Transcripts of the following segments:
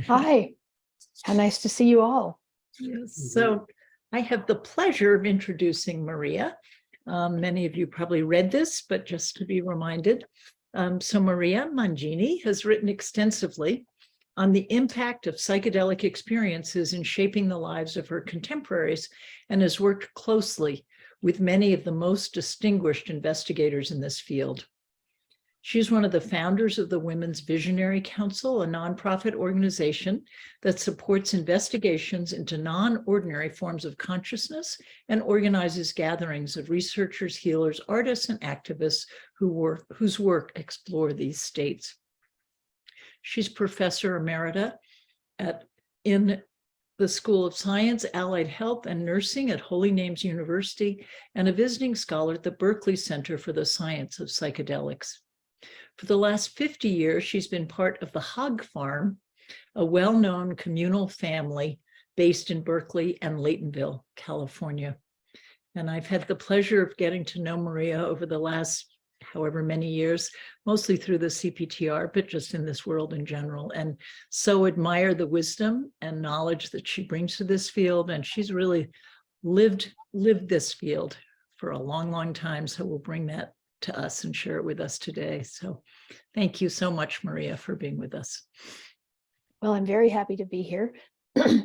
Hi, how nice to see you all. Yes, so I have the pleasure of introducing Maria. Many of you probably read this, but just to be reminded. So Maria Mangini has written extensively on the impact of psychedelic experiences in shaping the lives of her contemporaries and has worked closely with many of the most distinguished investigators in this field. She's one of the founders of the Women's Visionary Council, a nonprofit organization that supports investigations into non-ordinary forms of consciousness and organizes gatherings of researchers, healers, artists, and activists whose work explore these states. She's professor emerita in the School of Science, Allied Health, and Nursing at Holy Names University, and a visiting scholar at the Berkeley Center for the Science of Psychedelics. For the last 50 years, she's been part of the Hog Farm, a well-known communal family based in Berkeley and Laytonville, California. And I've had the pleasure of getting to know Maria over the last however many years, mostly through the CPTR, but just in this world in general, and so admire the wisdom and knowledge that she brings to this field. And she's really lived this field for a long, long time. So we'll bring that to us and share it with us today. So thank you so much, Maria, for being with us. Well, I'm very happy to be here.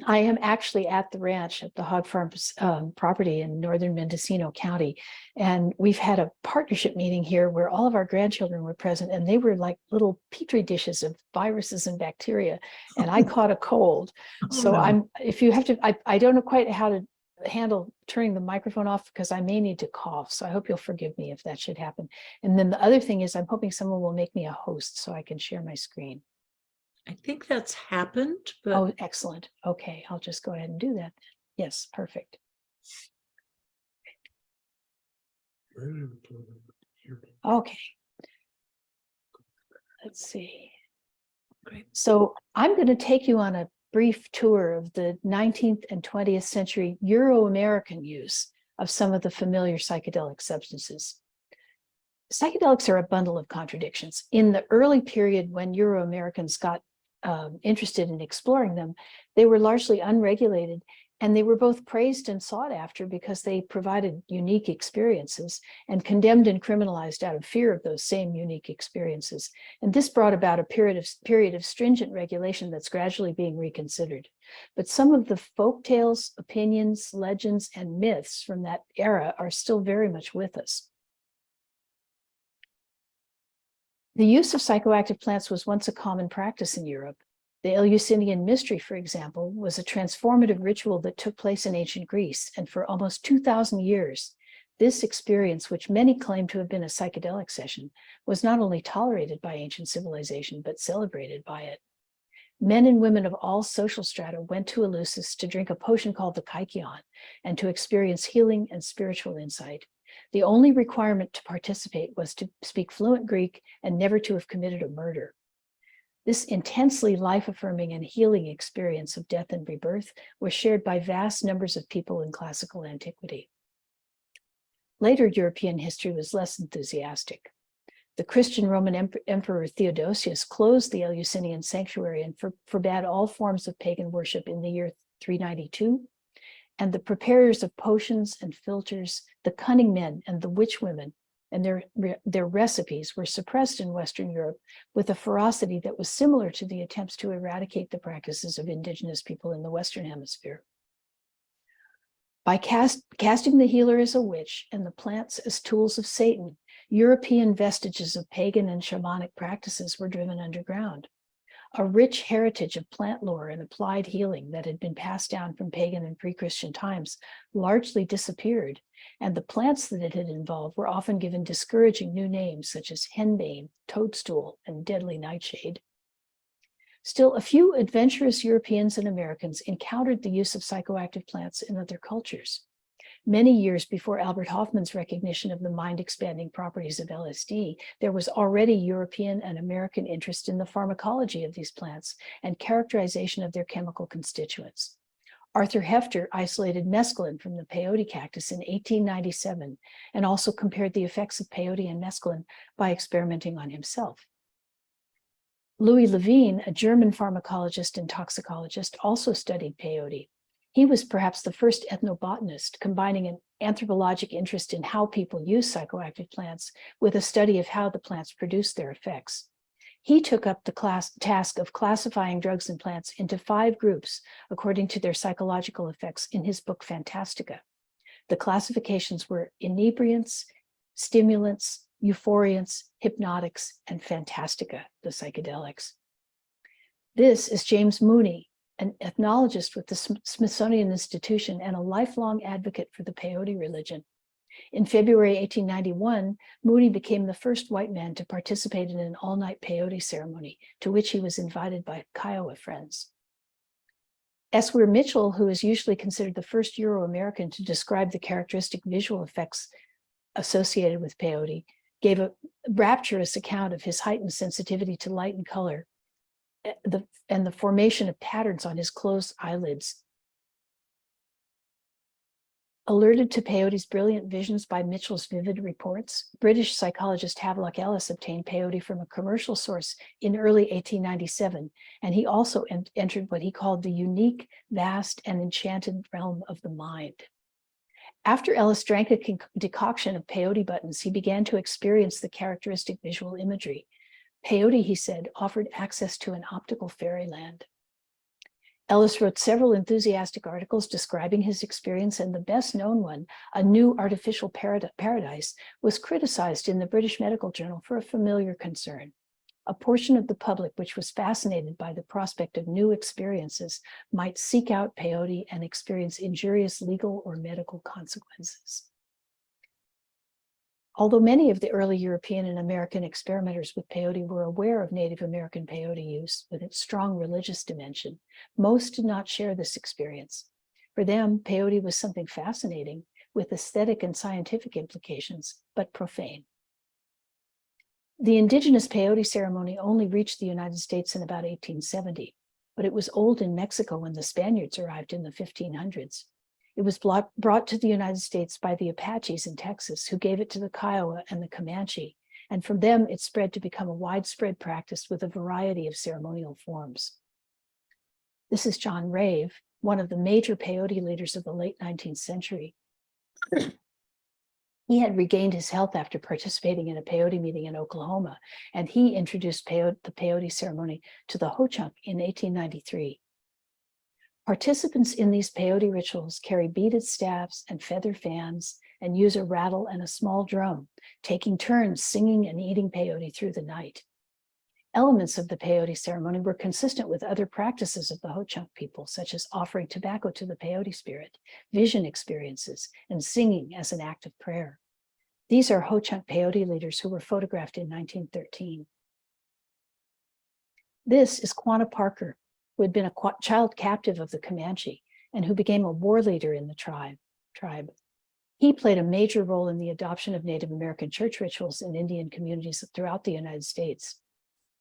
I am actually at the ranch at the Hog Farm's property in northern Mendocino County. And we've had a partnership meeting here where all of our grandchildren were present, and they were like little petri dishes of viruses and bacteria. And I caught a cold. So no. If you have to, I don't know quite how to handle turning the microphone off because I may need to cough. So I hope you'll forgive me if that should happen. And then the other thing is I'm hoping someone will make me a host so I can share my screen. I think that's happened. But... Oh, excellent. Okay, I'll just go ahead and do that. Yes, perfect. Okay. Let's see. Great. So I'm going to take you on a brief tour of the 19th and 20th century Euro-American use of some of the familiar psychedelic substances. Psychedelics are a bundle of contradictions. In the early period when Euro-Americans got interested in exploring them, they were largely unregulated, and they were both praised and sought after because they provided unique experiences, and condemned and criminalized out of fear of those same unique experiences. And this brought about a period of stringent regulation that's gradually being reconsidered. But some of the folk tales, opinions, legends, and myths from that era are still very much with us. The use of psychoactive plants was once a common practice in Europe. The Eleusinian mystery, for example, was a transformative ritual that took place in ancient Greece, and for almost 2,000 years, this experience, which many claim to have been a psychedelic session, was not only tolerated by ancient civilization, but celebrated by it. Men and women of all social strata went to Eleusis to drink a potion called the kykeon and to experience healing and spiritual insight. The only requirement to participate was to speak fluent Greek and never to have committed a murder. This intensely life-affirming and healing experience of death and rebirth was shared by vast numbers of people in classical antiquity. Later European history was less enthusiastic. The Christian Roman Emperor Theodosius closed the Eleusinian sanctuary and forbade all forms of pagan worship in the year 392. And the preparers of potions and filters, the cunning men and the witch women, and their recipes were suppressed in Western Europe with a ferocity that was similar to the attempts to eradicate the practices of indigenous people in the Western Hemisphere. By casting the healer as a witch and the plants as tools of Satan, European vestiges of pagan and shamanic practices were driven underground. A rich heritage of plant lore and applied healing that had been passed down from pagan and pre-Christian times largely disappeared, and the plants that it had involved were often given discouraging new names such as henbane, toadstool, and deadly nightshade. Still, a few adventurous Europeans and Americans encountered the use of psychoactive plants in other cultures. Many years before Albert Hofmann's recognition of the mind-expanding properties of LSD, there was already European and American interest in the pharmacology of these plants and characterization of their chemical constituents. Arthur Hefter isolated mescaline from the peyote cactus in 1897 and also compared the effects of peyote and mescaline by experimenting on himself. Louis Levine, a German pharmacologist and toxicologist, also studied peyote. He was perhaps the first ethnobotanist, combining an anthropologic interest in how people use psychoactive plants with a study of how the plants produce their effects. He took up the task of classifying drugs and plants into 5 groups according to their psychological effects in his book Fantastica. The classifications were inebriants, stimulants, euphoriants, hypnotics, and Fantastica, the psychedelics. This is James Mooney, an ethnologist with the Smithsonian Institution and a lifelong advocate for the peyote religion. In February 1891, Mooney became the first white man to participate in an all-night peyote ceremony, to which he was invited by Kiowa friends. S. Weir Mitchell, who is usually considered the first Euro-American to describe the characteristic visual effects associated with peyote, gave a rapturous account of his heightened sensitivity to light and color, and the formation of patterns on his closed eyelids. Alerted to peyote's brilliant visions by Mitchell's vivid reports, British psychologist Havelock Ellis obtained peyote from a commercial source in early 1897, and he also entered what he called the unique, vast, and enchanted realm of the mind. After Ellis drank a decoction of peyote buttons, he began to experience the characteristic visual imagery. Peyote, he said, offered access to an optical fairyland. Ellis wrote several enthusiastic articles describing his experience, and the best known one, A New Artificial Paradise, was criticized in the British Medical Journal for a familiar concern. A portion of the public which was fascinated by the prospect of new experiences might seek out peyote and experience injurious legal or medical consequences. Although many of the early European and American experimenters with peyote were aware of Native American peyote use with its strong religious dimension, most did not share this experience. For them, peyote was something fascinating with aesthetic and scientific implications, but profane. The indigenous peyote ceremony only reached the United States in about 1870, but it was old in Mexico when the Spaniards arrived in the 1500s. It was brought to the United States by the Apaches in Texas, who gave it to the Kiowa and the Comanche, and from them it spread to become a widespread practice with a variety of ceremonial forms. This is John Rave, one of the major peyote leaders of the late 19th century. He had regained his health after participating in a peyote meeting in Oklahoma, and he introduced the peyote ceremony to the Ho-Chunk in 1893. Participants in these peyote rituals carry beaded staffs and feather fans and use a rattle and a small drum, taking turns singing and eating peyote through the night. Elements of the peyote ceremony were consistent with other practices of the Ho-Chunk people, such as offering tobacco to the peyote spirit, vision experiences, and singing as an act of prayer. These are Ho-Chunk peyote leaders who were photographed in 1913. This is Quanah Parker, who had been a child captive of the Comanche and who became a war leader in the tribe. He played a major role in the adoption of Native American church rituals in Indian communities throughout the United States.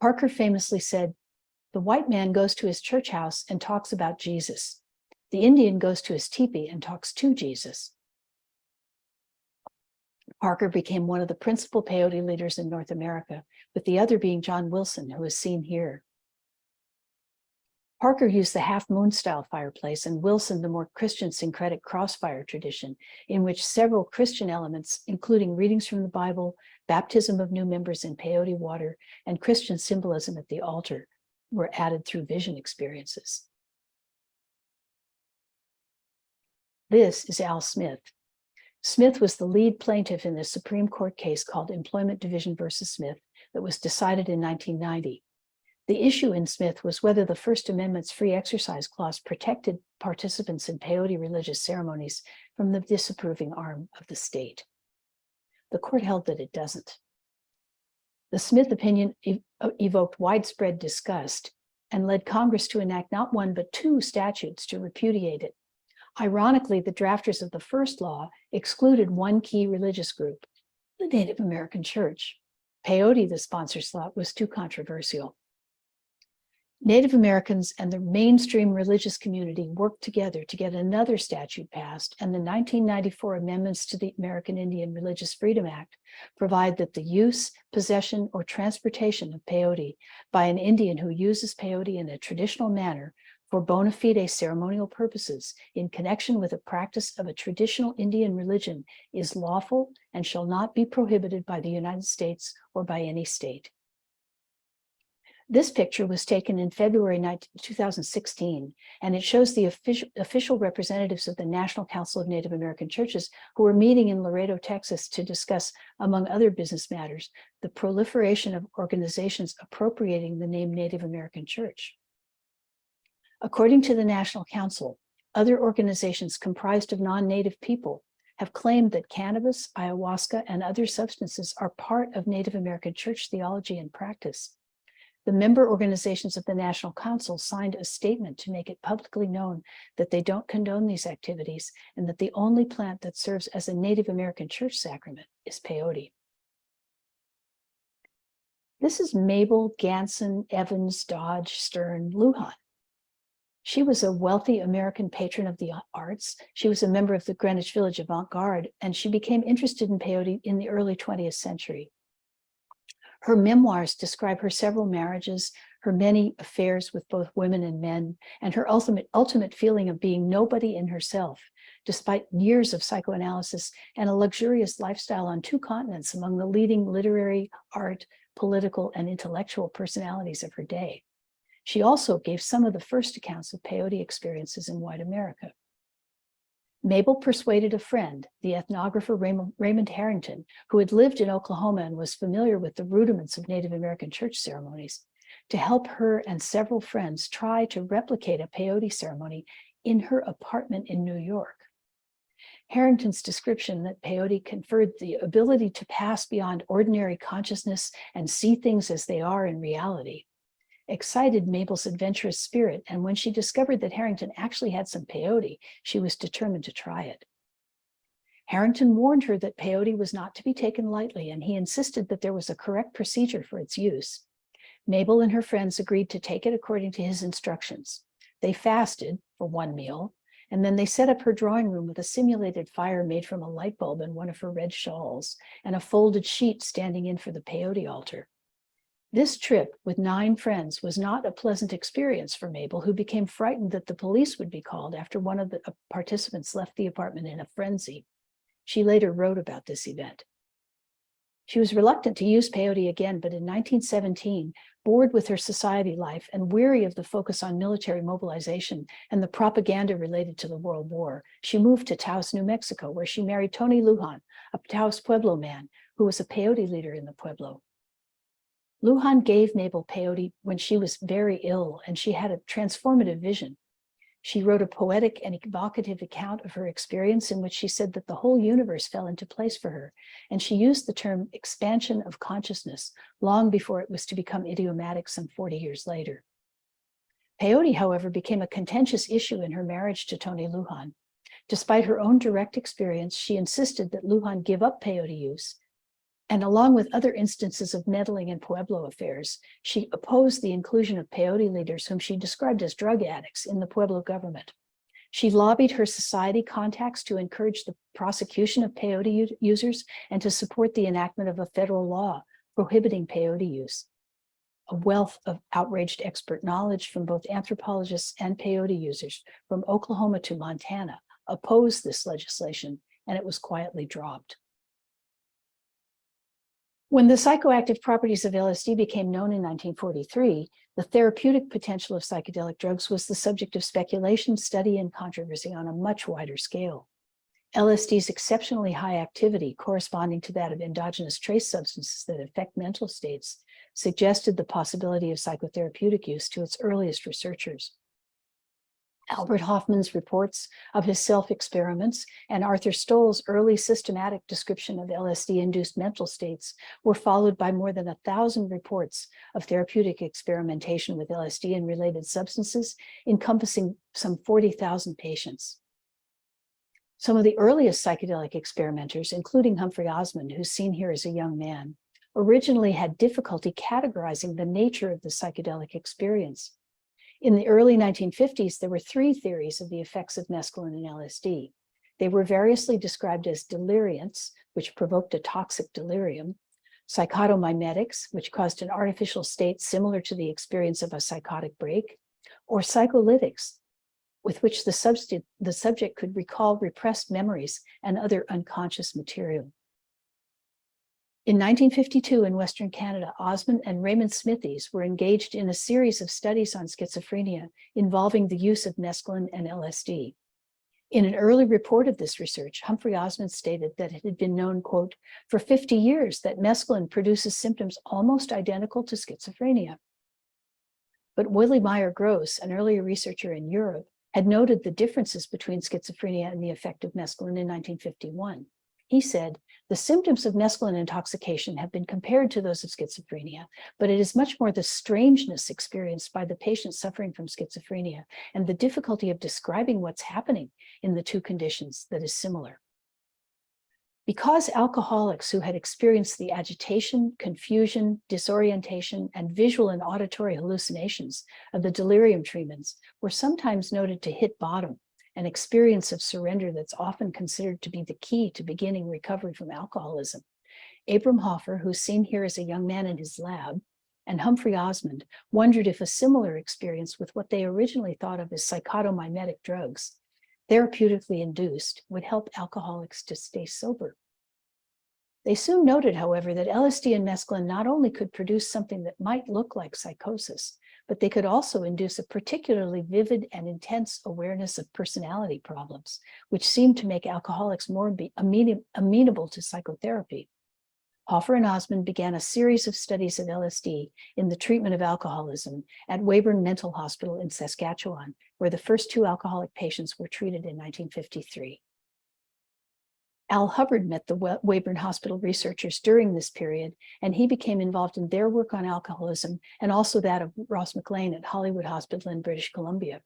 Parker famously said, "The white man goes to his church house and talks about Jesus. The Indian goes to his teepee and talks to Jesus." Parker became one of the principal peyote leaders in North America, with the other being John Wilson, who is seen here. Parker used the half-moon style fireplace, and Wilson the more Christian syncretic crossfire tradition, in which several Christian elements, including readings from the Bible, baptism of new members in peyote water, and Christian symbolism at the altar, were added through vision experiences. This is Al Smith. Smith was the lead plaintiff in the Supreme Court case called Employment Division versus Smith that was decided in 1990. The issue in Smith was whether the First Amendment's free exercise clause protected participants in peyote religious ceremonies from the disapproving arm of the state. The court held that it doesn't. The Smith opinion evoked widespread disgust and led Congress to enact not one but 2 statutes to repudiate it. Ironically, the drafters of the first law excluded one key religious group, the Native American Church. Peyote, the sponsors thought, was too controversial. Native Americans and the mainstream religious community worked together to get another statute passed, and the 1994 amendments to the American Indian Religious Freedom Act provide that the use, possession, or transportation of peyote by an Indian who uses peyote in a traditional manner for bona fide ceremonial purposes in connection with a practice of a traditional Indian religion is lawful and shall not be prohibited by the United States or by any state. This picture was taken in February 2016, and it shows the official representatives of the National Council of Native American Churches who were meeting in Laredo, Texas to discuss, among other business matters, the proliferation of organizations appropriating the name Native American Church. According to the National Council, other organizations comprised of non-Native people have claimed that cannabis, ayahuasca, and other substances are part of Native American church theology and practice. The member organizations of the National Council signed a statement to make it publicly known that they don't condone these activities and that the only plant that serves as a Native American church sacrament is peyote. This is Mabel Ganson Evans Dodge Stern Lujan. She was a wealthy American patron of the arts. She was a member of the Greenwich Village Avant-Garde, and she became interested in peyote in the early 20th century. Her memoirs describe her several marriages, her many affairs with both women and men, and her ultimate feeling of being nobody in herself, despite years of psychoanalysis and a luxurious lifestyle on 2 continents among the leading literary, art, political, and intellectual personalities of her day. She also gave some of the first accounts of peyote experiences in white America. Mabel persuaded a friend, the ethnographer Raymond Harrington, who had lived in Oklahoma and was familiar with the rudiments of Native American church ceremonies, to help her and several friends try to replicate a peyote ceremony in her apartment in New York. Harrington's description that peyote conferred the ability to pass beyond ordinary consciousness and see things as they are in reality excited Mabel's adventurous spirit, and when she discovered that Harrington actually had some peyote, she was determined to try it. Harrington warned her that peyote was not to be taken lightly, and he insisted that there was a correct procedure for its use. Mabel and her friends agreed to take it according to his instructions. They fasted for 1 meal, and then they set up her drawing room with a simulated fire made from a light bulb and one of her red shawls, and a folded sheet standing in for the peyote altar. This trip with 9 friends was not a pleasant experience for Mabel, who became frightened that the police would be called after one of the participants left the apartment in a frenzy. She later wrote about this event. She was reluctant to use peyote again, but in 1917, bored with her society life and weary of the focus on military mobilization and the propaganda related to the World War, she moved to Taos, New Mexico, where she married Tony Lujan, a Taos Pueblo man who was a peyote leader in the Pueblo. Lujan gave Mabel peyote when she was very ill, and she had a transformative vision. She wrote a poetic and evocative account of her experience in which she said that the whole universe fell into place for her, and she used the term expansion of consciousness long before it was to become idiomatic some 40 years later. Peyote, however, became a contentious issue in her marriage to Tony Lujan. Despite her own direct experience, she insisted that Lujan give up peyote use, and along with other instances of meddling in Pueblo affairs, she opposed the inclusion of peyote leaders whom she described as drug addicts in the Pueblo government. She lobbied her society contacts to encourage the prosecution of peyote users and to support the enactment of a federal law prohibiting peyote use. A wealth of outraged expert knowledge from both anthropologists and peyote users from Oklahoma to Montana opposed this legislation, and it was quietly dropped. When the psychoactive properties of LSD became known in 1943, the therapeutic potential of psychedelic drugs was the subject of speculation, study, and controversy on a much wider scale. LSD's exceptionally high activity, corresponding to that of endogenous trace substances that affect mental states, suggested the possibility of psychotherapeutic use to its earliest researchers. Albert Hoffman's reports of his self-experiments and Arthur Stoll's early systematic description of LSD-induced mental states were followed by more than 1,000 reports of therapeutic experimentation with LSD and related substances, encompassing some 40,000 patients. Some of the earliest psychedelic experimenters, including Humphrey Osmond, who's seen here as a young man, originally had difficulty categorizing the nature of the psychedelic experience. In the early 1950s, there were three theories of the effects of mescaline and LSD. They were variously described as deliriants, which provoked a toxic delirium, psychotomimetics, which caused an artificial state similar to the experience of a psychotic break, or psycholytics, with which the subject could recall repressed memories and other unconscious material. In 1952, in Western Canada, Osmond and Raymond Smithies were engaged in a series of studies on schizophrenia involving the use of mescaline and LSD. In an early report of this research, Humphrey Osmond stated that it had been known, quote, for 50 years that mescaline produces symptoms almost identical to schizophrenia. But Willie Meyer Gross, an earlier researcher in Europe, had noted the differences between schizophrenia and the effect of mescaline in 1951. He said, the symptoms of mescaline intoxication have been compared to those of schizophrenia, but it is much more the strangeness experienced by the patient suffering from schizophrenia and the difficulty of describing what's happening in the two conditions that is similar. Because alcoholics who had experienced the agitation, confusion, disorientation, and visual and auditory hallucinations of the delirium treatments were sometimes noted to hit bottom, an experience of surrender that's often considered to be the key to beginning recovery from alcoholism, Abram Hoffer, who's seen here as a young man in his lab, and Humphrey Osmond wondered if a similar experience with what they originally thought of as psychotomimetic drugs, therapeutically induced, would help alcoholics to stay sober. They soon noted, however, that LSD and mescaline not only could produce something that might look like psychosis, but they could also induce a particularly vivid and intense awareness of personality problems, which seemed to make alcoholics more amenable to psychotherapy. Hoffer and Osmond began a series of studies of LSD in the treatment of alcoholism at Weyburn Mental Hospital in Saskatchewan, where the first two alcoholic patients were treated in 1953. Al Hubbard met the Weyburn Hospital researchers during this period, and he became involved in their work on alcoholism and also that of Ross McLean at Hollywood Hospital in British Columbia.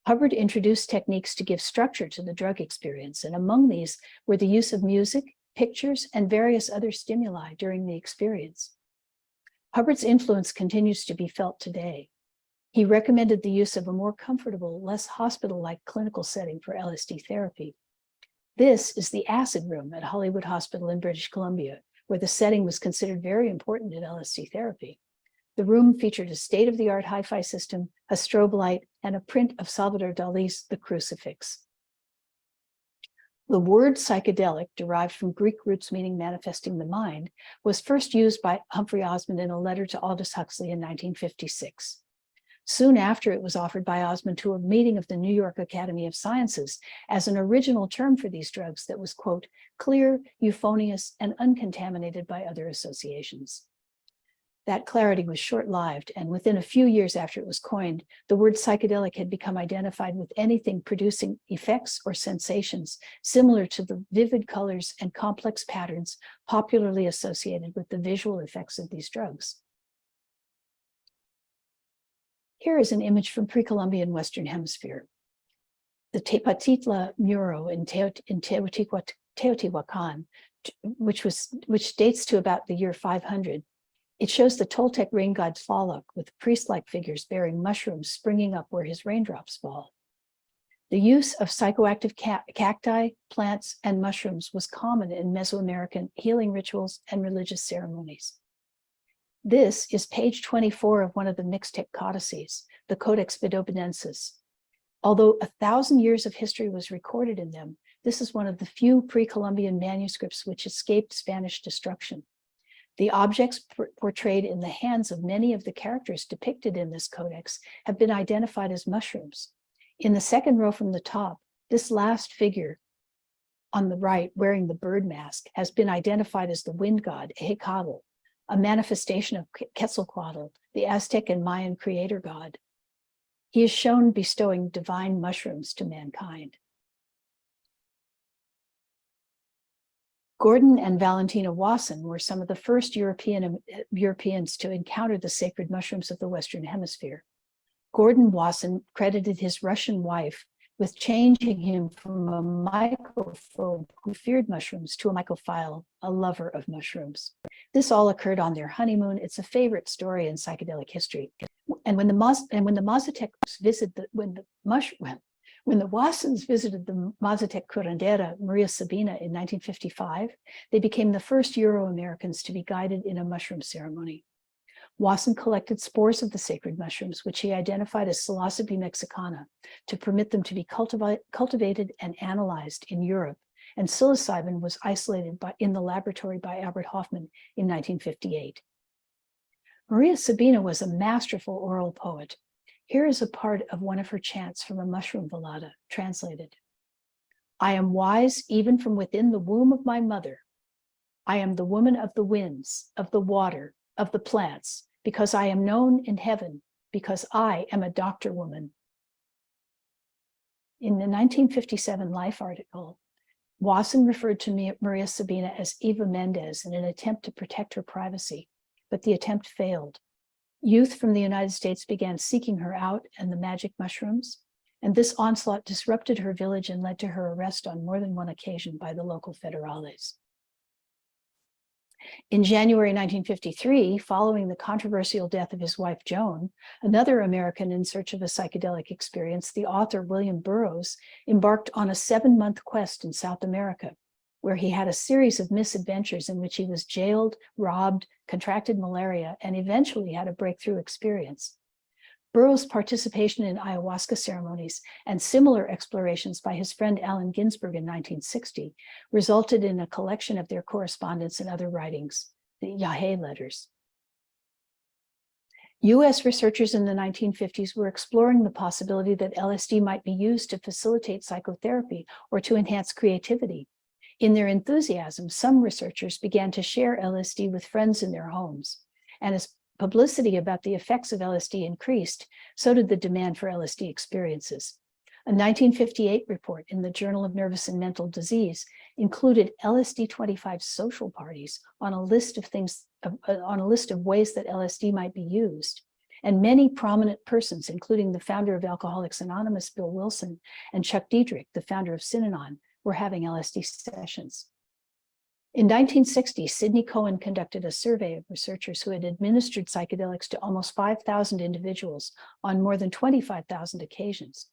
Hubbard introduced techniques to give structure to the drug experience, and among these were the use of music, pictures, and various other stimuli during the experience. Hubbard's influence continues to be felt today. He recommended the use of a more comfortable, less hospital-like clinical setting for LSD therapy. This is the acid room at Hollywood Hospital in British Columbia, where the setting was considered very important in LSD therapy. The room featured a state-of-the-art hi-fi system, a strobe light, and a print of Salvador Dali's The Crucifix. The word psychedelic, derived from Greek roots meaning manifesting the mind, was first used by Humphrey Osmond in a letter to Aldous Huxley in 1956. Soon after, it was offered by Osmond to a meeting of the New York Academy of Sciences as an original term for these drugs that was, quote, clear, euphonious, and uncontaminated by other associations. That clarity was short-lived, and within a few years after it was coined, the word psychedelic had become identified with anything producing effects or sensations similar to the vivid colors and complex patterns popularly associated with the visual effects of these drugs. Here is an image from pre-Columbian Western Hemisphere. The Tepatitla Muro in Teotihuacan, which dates to about the year 500. It shows the Toltec rain god Tlaloc with priest-like figures bearing mushrooms springing up where his raindrops fall. The use of psychoactive cacti, plants, and mushrooms was common in Mesoamerican healing rituals and religious ceremonies. This is page 24 of one of the Mixtec codices, the Codex Vidobinensis. Although 1,000 years of history was recorded in them, this is one of the few pre-Columbian manuscripts which escaped Spanish destruction. The objects portrayed in the hands of many of the characters depicted in this codex have been identified as mushrooms. In the second row from the top, this last figure on the right, wearing the bird mask, has been identified as the wind god, Ehecatl, a manifestation of Quetzalcoatl, the Aztec and Mayan creator god. He is shown bestowing divine mushrooms to mankind. Gordon and Valentina Wasson were some of the first Europeans to encounter the sacred mushrooms of the Western Hemisphere. Gordon Wasson credited his Russian wife, with changing him from a mycophobe who feared mushrooms to a mycophile, a lover of mushrooms. This all occurred on their honeymoon. It's a favorite story in psychedelic history. And when the Mazatecs when the Wassons visited the Mazatec curandera, Maria Sabina, in 1955, they became the first Euro-Americans to be guided in a mushroom ceremony. Wasson collected spores of the sacred mushrooms, which he identified as Psilocybe mexicana, to permit them to be cultivated and analyzed in Europe, and psilocybin was isolated in the laboratory by Albert Hofmann in 1958. Maria Sabina was a masterful oral poet. Here is a part of one of her chants from a mushroom velada, translated. I am wise even from within the womb of my mother. I am the woman of the winds, of the water, of the plants, because I am known in heaven, because I am a doctor woman. In the 1957 Life article, Wasson referred to Maria Sabina as Eva Mendes in an attempt to protect her privacy, but the attempt failed. Youth from the United States began seeking her out and the magic mushrooms, and this onslaught disrupted her village and led to her arrest on more than one occasion by the local federales. In January 1953, following the controversial death of his wife Joan, another American in search of a psychedelic experience, the author William Burroughs, embarked on a 7-month quest in South America, where he had a series of misadventures in which he was jailed, robbed, contracted malaria, and eventually had a breakthrough experience. Burroughs' participation in ayahuasca ceremonies and similar explorations by his friend Allen Ginsberg in 1960 resulted in a collection of their correspondence and other writings, the Yahé letters. US researchers in the 1950s were exploring the possibility that LSD might be used to facilitate psychotherapy or to enhance creativity. In their enthusiasm, some researchers began to share LSD with friends in their homes. And as publicity about the effects of LSD increased, so did the demand for LSD experiences. A 1958 report in the Journal of Nervous and Mental Disease included LSD-25 social parties on a list of ways that LSD might be used. And many prominent persons, including the founder of Alcoholics Anonymous, Bill Wilson, and Chuck Diedrich, the founder of Synanon, were having LSD sessions. In 1960, Sidney Cohen conducted a survey of researchers who had administered psychedelics to almost 5,000 individuals on more than 25,000 occasions.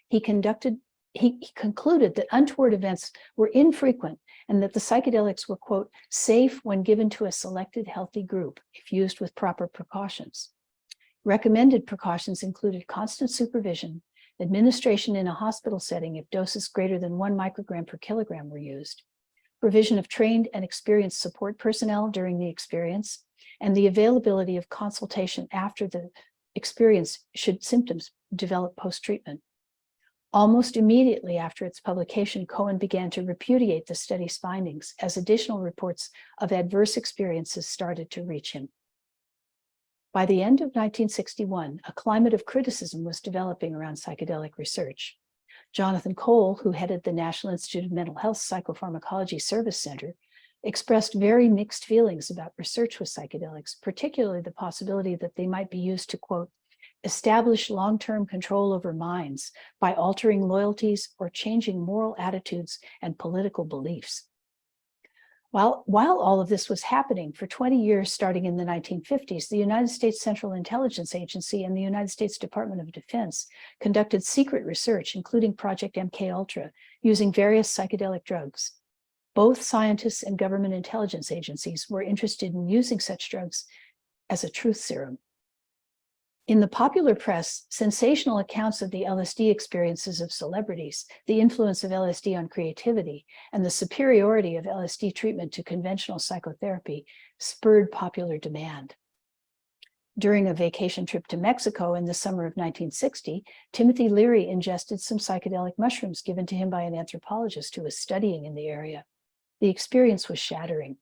He concluded that untoward events were infrequent and that the psychedelics were, quote, safe when given to a selected healthy group if used with proper precautions. Recommended precautions included constant supervision, administration in a hospital setting if doses greater than 1 microgram per kilogram were used, provision of trained and experienced support personnel during the experience, and the availability of consultation after the experience should symptoms develop post-treatment. Almost immediately after its publication, Cohen began to repudiate the study's findings as additional reports of adverse experiences started to reach him. By the end of 1961, a climate of criticism was developing around psychedelic research. Jonathan Cole, who headed the National Institute of Mental Health Psychopharmacology Service Center, expressed very mixed feelings about research with psychedelics, particularly the possibility that they might be used to, quote, establish long-term control over minds by altering loyalties or changing moral attitudes and political beliefs. While all of this was happening for 20 years, starting in the 1950s, the United States Central Intelligence Agency and the United States Department of Defense conducted secret research, including Project MKUltra, using various psychedelic drugs. Both scientists and government intelligence agencies were interested in using such drugs as a truth serum. In the popular press, sensational accounts of the LSD experiences of celebrities, the influence of LSD on creativity, and the superiority of LSD treatment to conventional psychotherapy spurred popular demand. During a vacation trip to Mexico in the summer of 1960, Timothy Leary ingested some psychedelic mushrooms given to him by an anthropologist who was studying in the area. The experience was shattering.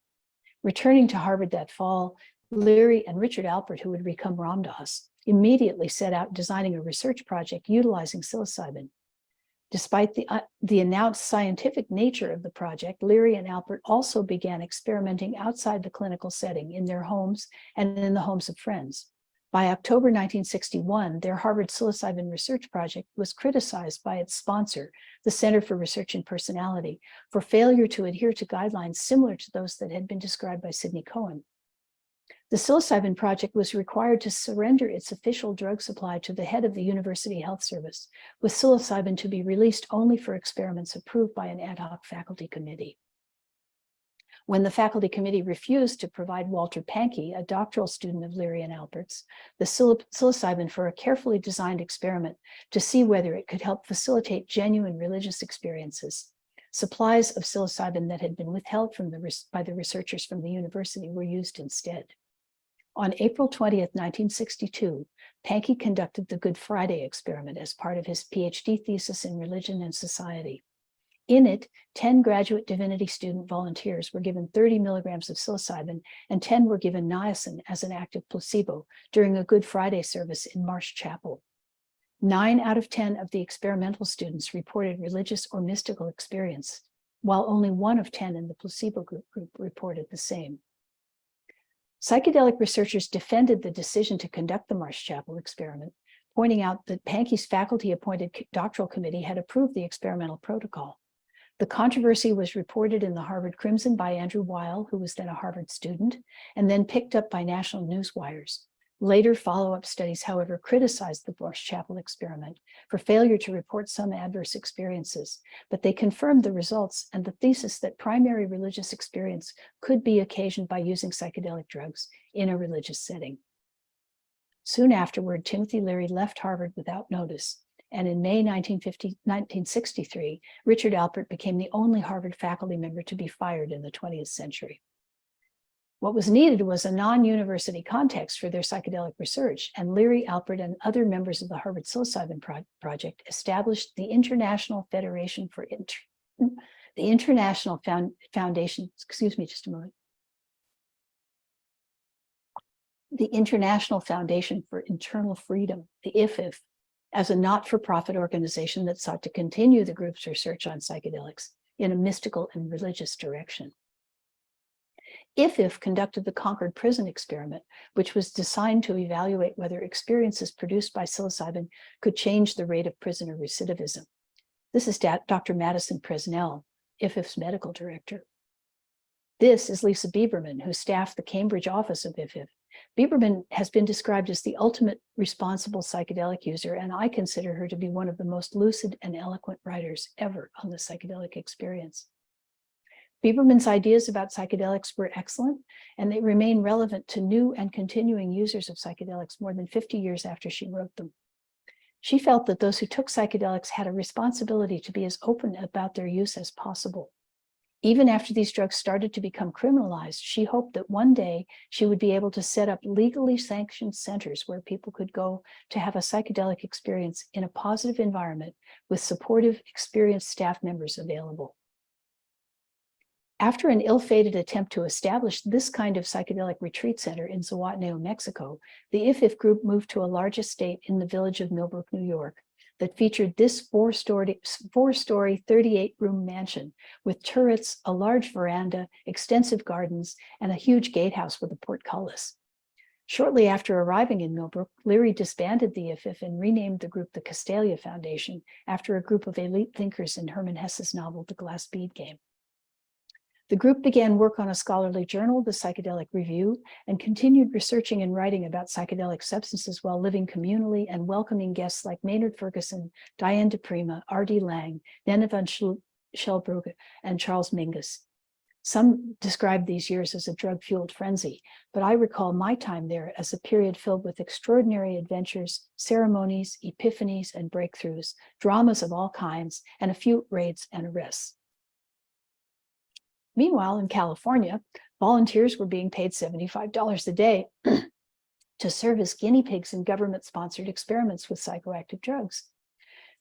Returning to Harvard that fall, Leary and Richard Alpert, who would become Ram Dass, immediately set out designing a research project utilizing psilocybin. Despite the announced scientific nature of the project, Leary and Alpert also began experimenting outside the clinical setting in their homes and in the homes of friends. By October 1961, their Harvard psilocybin research project was criticized by its sponsor, the Center for Research in Personality, for failure to adhere to guidelines similar to those that had been described by Sidney Cohen. The psilocybin project was required to surrender its official drug supply to the head of the University Health Service, with psilocybin to be released only for experiments approved by an ad hoc faculty committee. When the faculty committee refused to provide Walter Pankey, a doctoral student of Leary and Alpert's, the psilocybin for a carefully designed experiment to see whether it could help facilitate genuine religious experiences, supplies of psilocybin that had been withheld by the researchers from the university were used instead. On April 20th, 1962, Pankey conducted the Good Friday experiment as part of his PhD thesis in religion and society. In it, 10 graduate divinity student volunteers were given 30 milligrams of psilocybin and 10 were given niacin as an active placebo during a Good Friday service in Marsh Chapel. 9 out of 10 of the experimental students reported religious or mystical experience, while only 1 of 10 in the placebo group reported the same. Psychedelic researchers defended the decision to conduct the Marsh Chapel experiment, pointing out that Pankey's faculty-appointed doctoral committee had approved the experimental protocol. The controversy was reported in the Harvard Crimson by Andrew Weil, who was then a Harvard student, and then picked up by national news wires. Later follow-up studies, however, criticized the Marsh Chapel experiment for failure to report some adverse experiences, but they confirmed the results and the thesis that primary religious experience could be occasioned by using psychedelic drugs in a religious setting. Soon afterward, Timothy Leary left Harvard without notice, and in May 1963, Richard Alpert became the only Harvard faculty member to be fired in the 20th century. What was needed was a non-university context for their psychedelic research, and Leary, Alpert, and other members of the Harvard Psilocybin Project established the International Foundation for Internal Freedom, the IFIF, as a not-for-profit organization that sought to continue the group's research on psychedelics in a mystical and religious direction. IFIF conducted the Concord Prison Experiment, which was designed to evaluate whether experiences produced by psilocybin could change the rate of prisoner recidivism. This is Dr. Madison Presnell, IFIF's medical director. This is Lisa Bieberman, who staffed the Cambridge office of IFIF. Bieberman has been described as the ultimate responsible psychedelic user, and I consider her to be one of the most lucid and eloquent writers ever on the psychedelic experience. Bieberman's ideas about psychedelics were excellent, and they remain relevant to new and continuing users of psychedelics more than 50 years after she wrote them. She felt that those who took psychedelics had a responsibility to be as open about their use as possible. Even after these drugs started to become criminalized, she hoped that one day she would be able to set up legally sanctioned centers where people could go to have a psychedelic experience in a positive environment with supportive, experienced staff members available. After an ill-fated attempt to establish this kind of psychedelic retreat center in Zihuatanejo, Mexico, the IFIF group moved to a large estate in the village of Millbrook, New York, that featured this four-story, 38-room mansion with turrets, a large veranda, extensive gardens, and a huge gatehouse with a portcullis. Shortly after arriving in Millbrook, Leary disbanded the IFIF and renamed the group the Castalia Foundation after a group of elite thinkers in Hermann Hesse's novel, The Glass Bead Game. The group began work on a scholarly journal, the Psychedelic Review, and continued researching and writing about psychedelic substances while living communally and welcoming guests like Maynard Ferguson, Diane de Prima, R.D. Lang, Nena van Schelbrugge, and Charles Mingus. Some describe these years as a drug-fueled frenzy, but I recall my time there as a period filled with extraordinary adventures, ceremonies, epiphanies, and breakthroughs, dramas of all kinds, and a few raids and arrests. Meanwhile, in California, volunteers were being paid $75 a day to serve as guinea pigs in government-sponsored experiments with psychoactive drugs.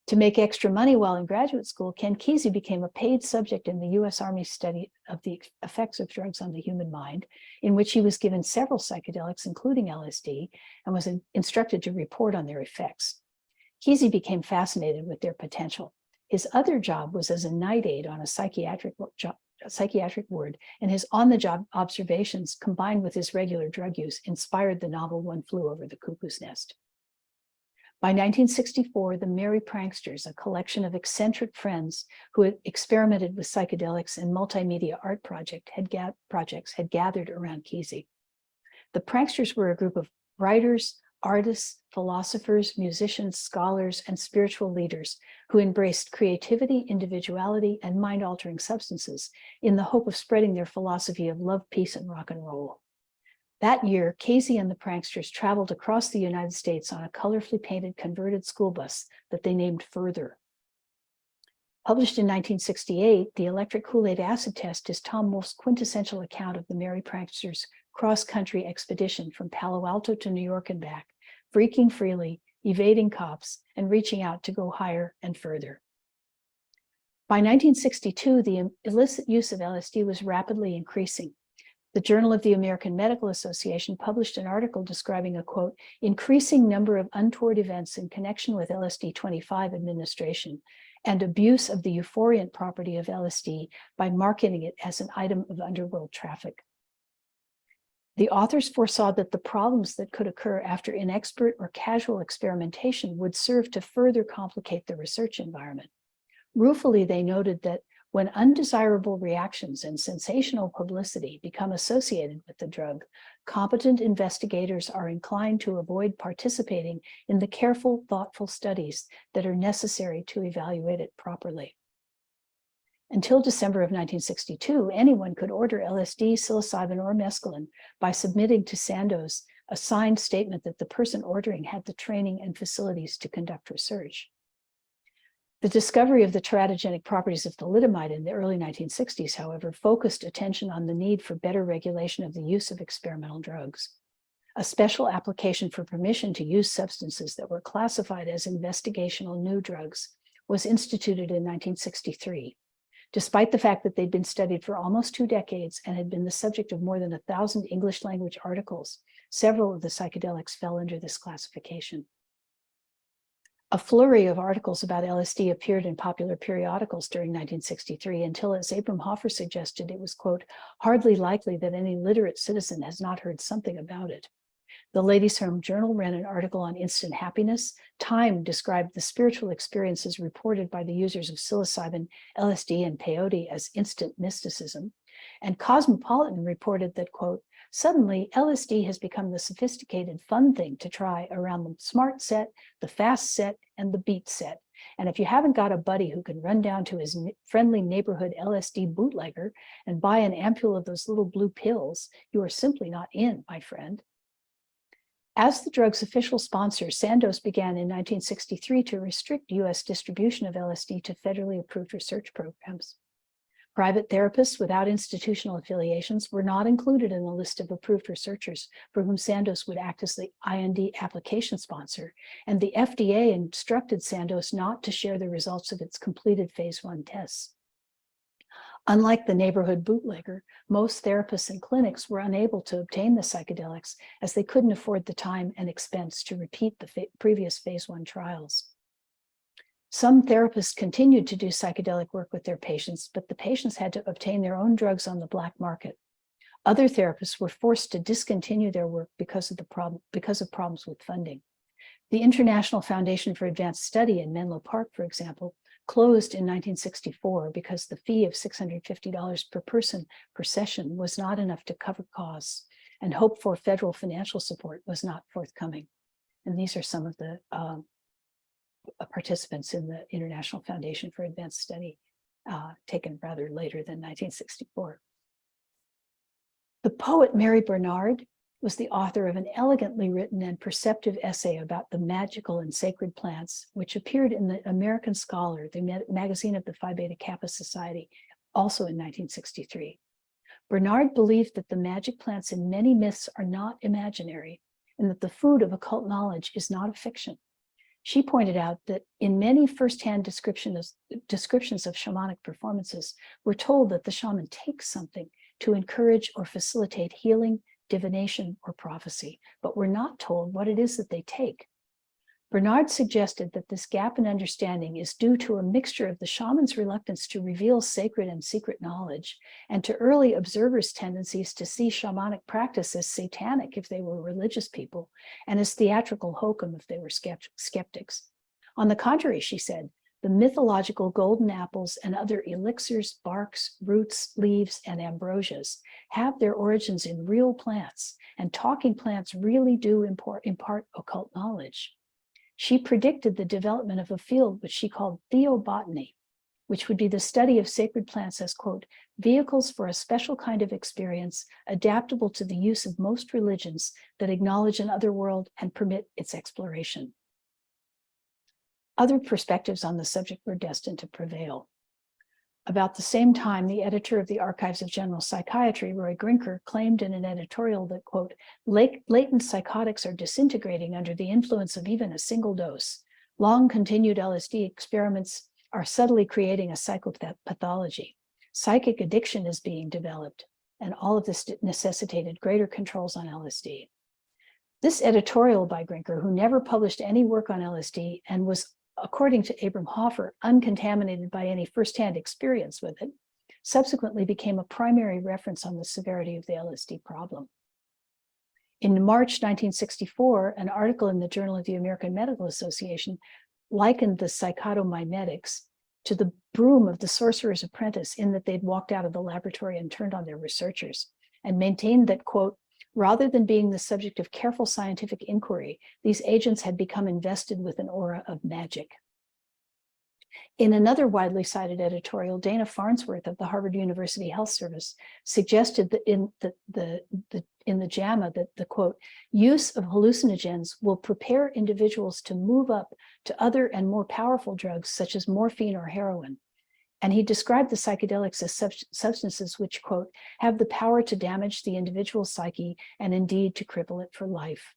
To make extra money while in graduate school, Ken Kesey became a paid subject in the U.S. Army study of the effects of drugs on the human mind, in which he was given several psychedelics, including LSD, and was instructed to report on their effects. Kesey became fascinated with their potential. His other job was as a night aide on a psychiatric psychiatric ward, and his on-the-job observations combined with his regular drug use inspired the novel One Flew Over the Cuckoo's Nest. By 1964, the Merry Pranksters, a collection of eccentric friends who had experimented with psychedelics and multimedia art projects, had gathered around Kesey. The Pranksters were a group of writers, artists, philosophers, musicians, scholars, and spiritual leaders who embraced creativity, individuality, and mind-altering substances in the hope of spreading their philosophy of love, peace, and rock and roll. That year, Kesey and the Pranksters traveled across the United States on a colorfully painted converted school bus that they named Further. Published in 1968, The Electric Kool-Aid Acid Test is Tom Wolfe's quintessential account of the Merry Pranksters' cross-country expedition from Palo Alto to New York and back, freaking freely, evading cops, and reaching out to go higher and further. By 1962, the illicit use of LSD was rapidly increasing. The Journal of the American Medical Association published an article describing a, quote, increasing number of untoward events in connection with LSD-25 administration and abuse of the euphoriant property of LSD by marketing it as an item of underworld traffic. The authors foresaw that the problems that could occur after inexpert or casual experimentation would serve to further complicate the research environment. Ruefully, they noted that when undesirable reactions and sensational publicity become associated with the drug, competent investigators are inclined to avoid participating in the careful, thoughtful studies that are necessary to evaluate it properly. Until December of 1962, anyone could order LSD, psilocybin, or mescaline by submitting to Sandoz a signed statement that the person ordering had the training and facilities to conduct research. The discovery of the teratogenic properties of thalidomide in the early 1960s, however, focused attention on the need for better regulation of the use of experimental drugs. A special application for permission to use substances that were classified as investigational new drugs was instituted in 1963. Despite the fact that they'd been studied for almost 2 decades and had been the subject of more than 1,000 English language articles, several of the psychedelics fell under this classification. A flurry of articles about LSD appeared in popular periodicals during 1963 until, as Abram Hoffer suggested, it was, quote, hardly likely that any literate citizen has not heard something about it. The Ladies' Home Journal ran an article on instant happiness. Time described the spiritual experiences reported by the users of psilocybin, LSD, and peyote as instant mysticism. And Cosmopolitan reported that, quote, suddenly LSD has become the sophisticated fun thing to try around the smart set, the fast set, and the beat set. And if you haven't got a buddy who can run down to his friendly neighborhood LSD bootlegger and buy an ampule of those little blue pills, you are simply not in, my friend. As the drug's official sponsor, Sandoz began in 1963 to restrict U.S. distribution of LSD to federally approved research programs. Private therapists without institutional affiliations were not included in the list of approved researchers for whom Sandoz would act as the IND application sponsor, and the FDA instructed Sandoz not to share the results of its completed phase 1 tests. Unlike the neighborhood bootlegger, most therapists and clinics were unable to obtain the psychedelics as they couldn't afford the time and expense to repeat the previous phase 1 trials. Some therapists continued to do psychedelic work with their patients, but the patients had to obtain their own drugs on the black market. Other therapists were forced to discontinue their work because of problems with funding. The International Foundation for Advanced Study in Menlo Park, for example, closed in 1964 because the fee of $650 per person per session was not enough to cover costs, and hope for federal financial support was not forthcoming. And these are some of the participants in the International Foundation for Advanced Study, taken rather later than 1964. The poet Mary Bernard was the author of an elegantly written and perceptive essay about the magical and sacred plants, which appeared in the American Scholar, the magazine of the Phi Beta Kappa Society, also in 1963. Bernard believed that the magic plants in many myths are not imaginary, and that the food of occult knowledge is not a fiction. She pointed out that in many firsthand descriptions of shamanic performances, we're told that the shaman takes something to encourage or facilitate healing, divination, or prophecy, but we're not told what it is that they take. Bernard suggested that this gap in understanding is due to a mixture of the shaman's reluctance to reveal sacred and secret knowledge and to early observers' tendencies to see shamanic practice as satanic if they were religious people and as theatrical hokum if they were skeptics. On the contrary, she said, the mythological golden apples and other elixirs, barks, roots, leaves, and ambrosias have their origins in real plants, and talking plants really do impart occult knowledge. She predicted the development of a field which she called theobotany, which would be the study of sacred plants as, quote, vehicles for a special kind of experience adaptable to the use of most religions that acknowledge an other world and permit its exploration. Other perspectives on the subject were destined to prevail. About the same time, the editor of the Archives of General Psychiatry, Roy Grinker, claimed in an editorial that, quote, latent psychotics are disintegrating under the influence of even a single dose. Long continued LSD experiments are subtly creating a psychopathology. Psychic addiction is being developed, and all of this necessitated greater controls on LSD. This editorial by Grinker, who never published any work on LSD and was, according to Abram Hoffer, uncontaminated by any firsthand experience with it, subsequently became a primary reference on the severity of the LSD problem. In March 1964, an article in the Journal of the American Medical Association likened the psychotomimetics to the broom of the sorcerer's apprentice in that they'd walked out of the laboratory and turned on their researchers, and maintained that, quote, rather than being the subject of careful scientific inquiry, these agents had become invested with an aura of magic. In another widely cited editorial, Dana Farnsworth of the Harvard University Health Service suggested that in the JAMA that the, quote, use of hallucinogens will prepare individuals to move up to other and more powerful drugs such as morphine or heroin. And he described the psychedelics as substances which, quote, have the power to damage the individual psyche and indeed to cripple it for life.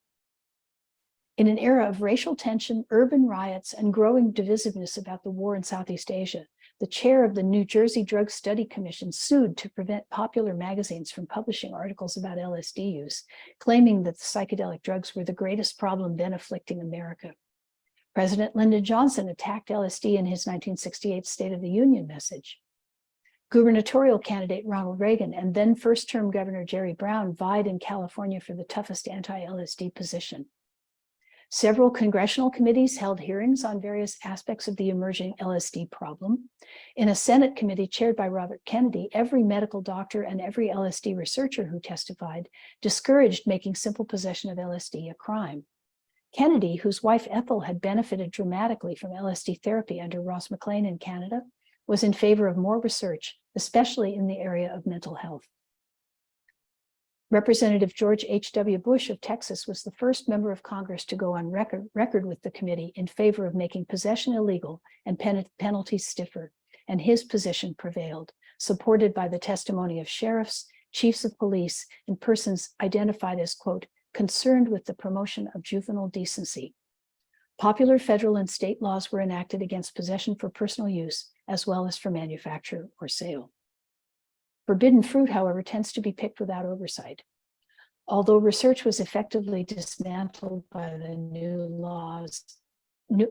In an era of racial tension, urban riots, and growing divisiveness about the war in Southeast Asia, the chair of the New Jersey Drug Study Commission sued to prevent popular magazines from publishing articles about LSD use, claiming that the psychedelic drugs were the greatest problem then afflicting America. President Lyndon Johnson attacked LSD in his 1968 State of the Union message. Gubernatorial candidate Ronald Reagan and then first-term Governor Jerry Brown vied in California for the toughest anti-LSD position. Several congressional committees held hearings on various aspects of the emerging LSD problem. In a Senate committee chaired by Robert Kennedy, every medical doctor and every LSD researcher who testified discouraged making simple possession of LSD a crime. Kennedy, whose wife Ethel had benefited dramatically from LSD therapy under Ross McLean in Canada, was in favor of more research, especially in the area of mental health. Representative George H.W. Bush of Texas was the first member of Congress to go on record with the committee in favor of making possession illegal and penalties stiffer, and his position prevailed, supported by the testimony of sheriffs, chiefs of police, and persons identified as, quote, concerned with the promotion of juvenile decency. Popular federal and state laws were enacted against possession for personal use, as well as for manufacture or sale. Forbidden fruit, however, tends to be picked without oversight. Although research was effectively dismantled by the new laws,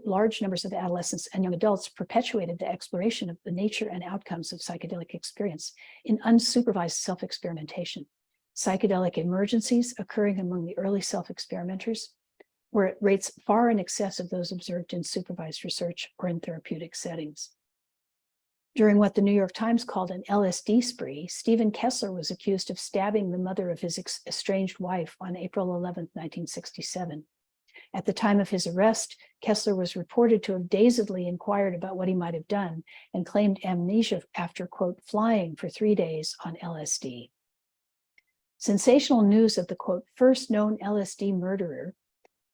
large numbers of adolescents and young adults perpetuated the exploration of the nature and outcomes of psychedelic experience in unsupervised self-experimentation. Psychedelic emergencies occurring among the early self-experimenters were at rates far in excess of those observed in supervised research or in therapeutic settings. During what the New York Times called an LSD spree, Stephen Kessler was accused of stabbing the mother of his estranged wife on April 11, 1967. At the time of his arrest, Kessler was reported to have dazedly inquired about what he might have done and claimed amnesia after, quote, flying for 3 days on LSD. Sensational news of the, quote, first known LSD murderer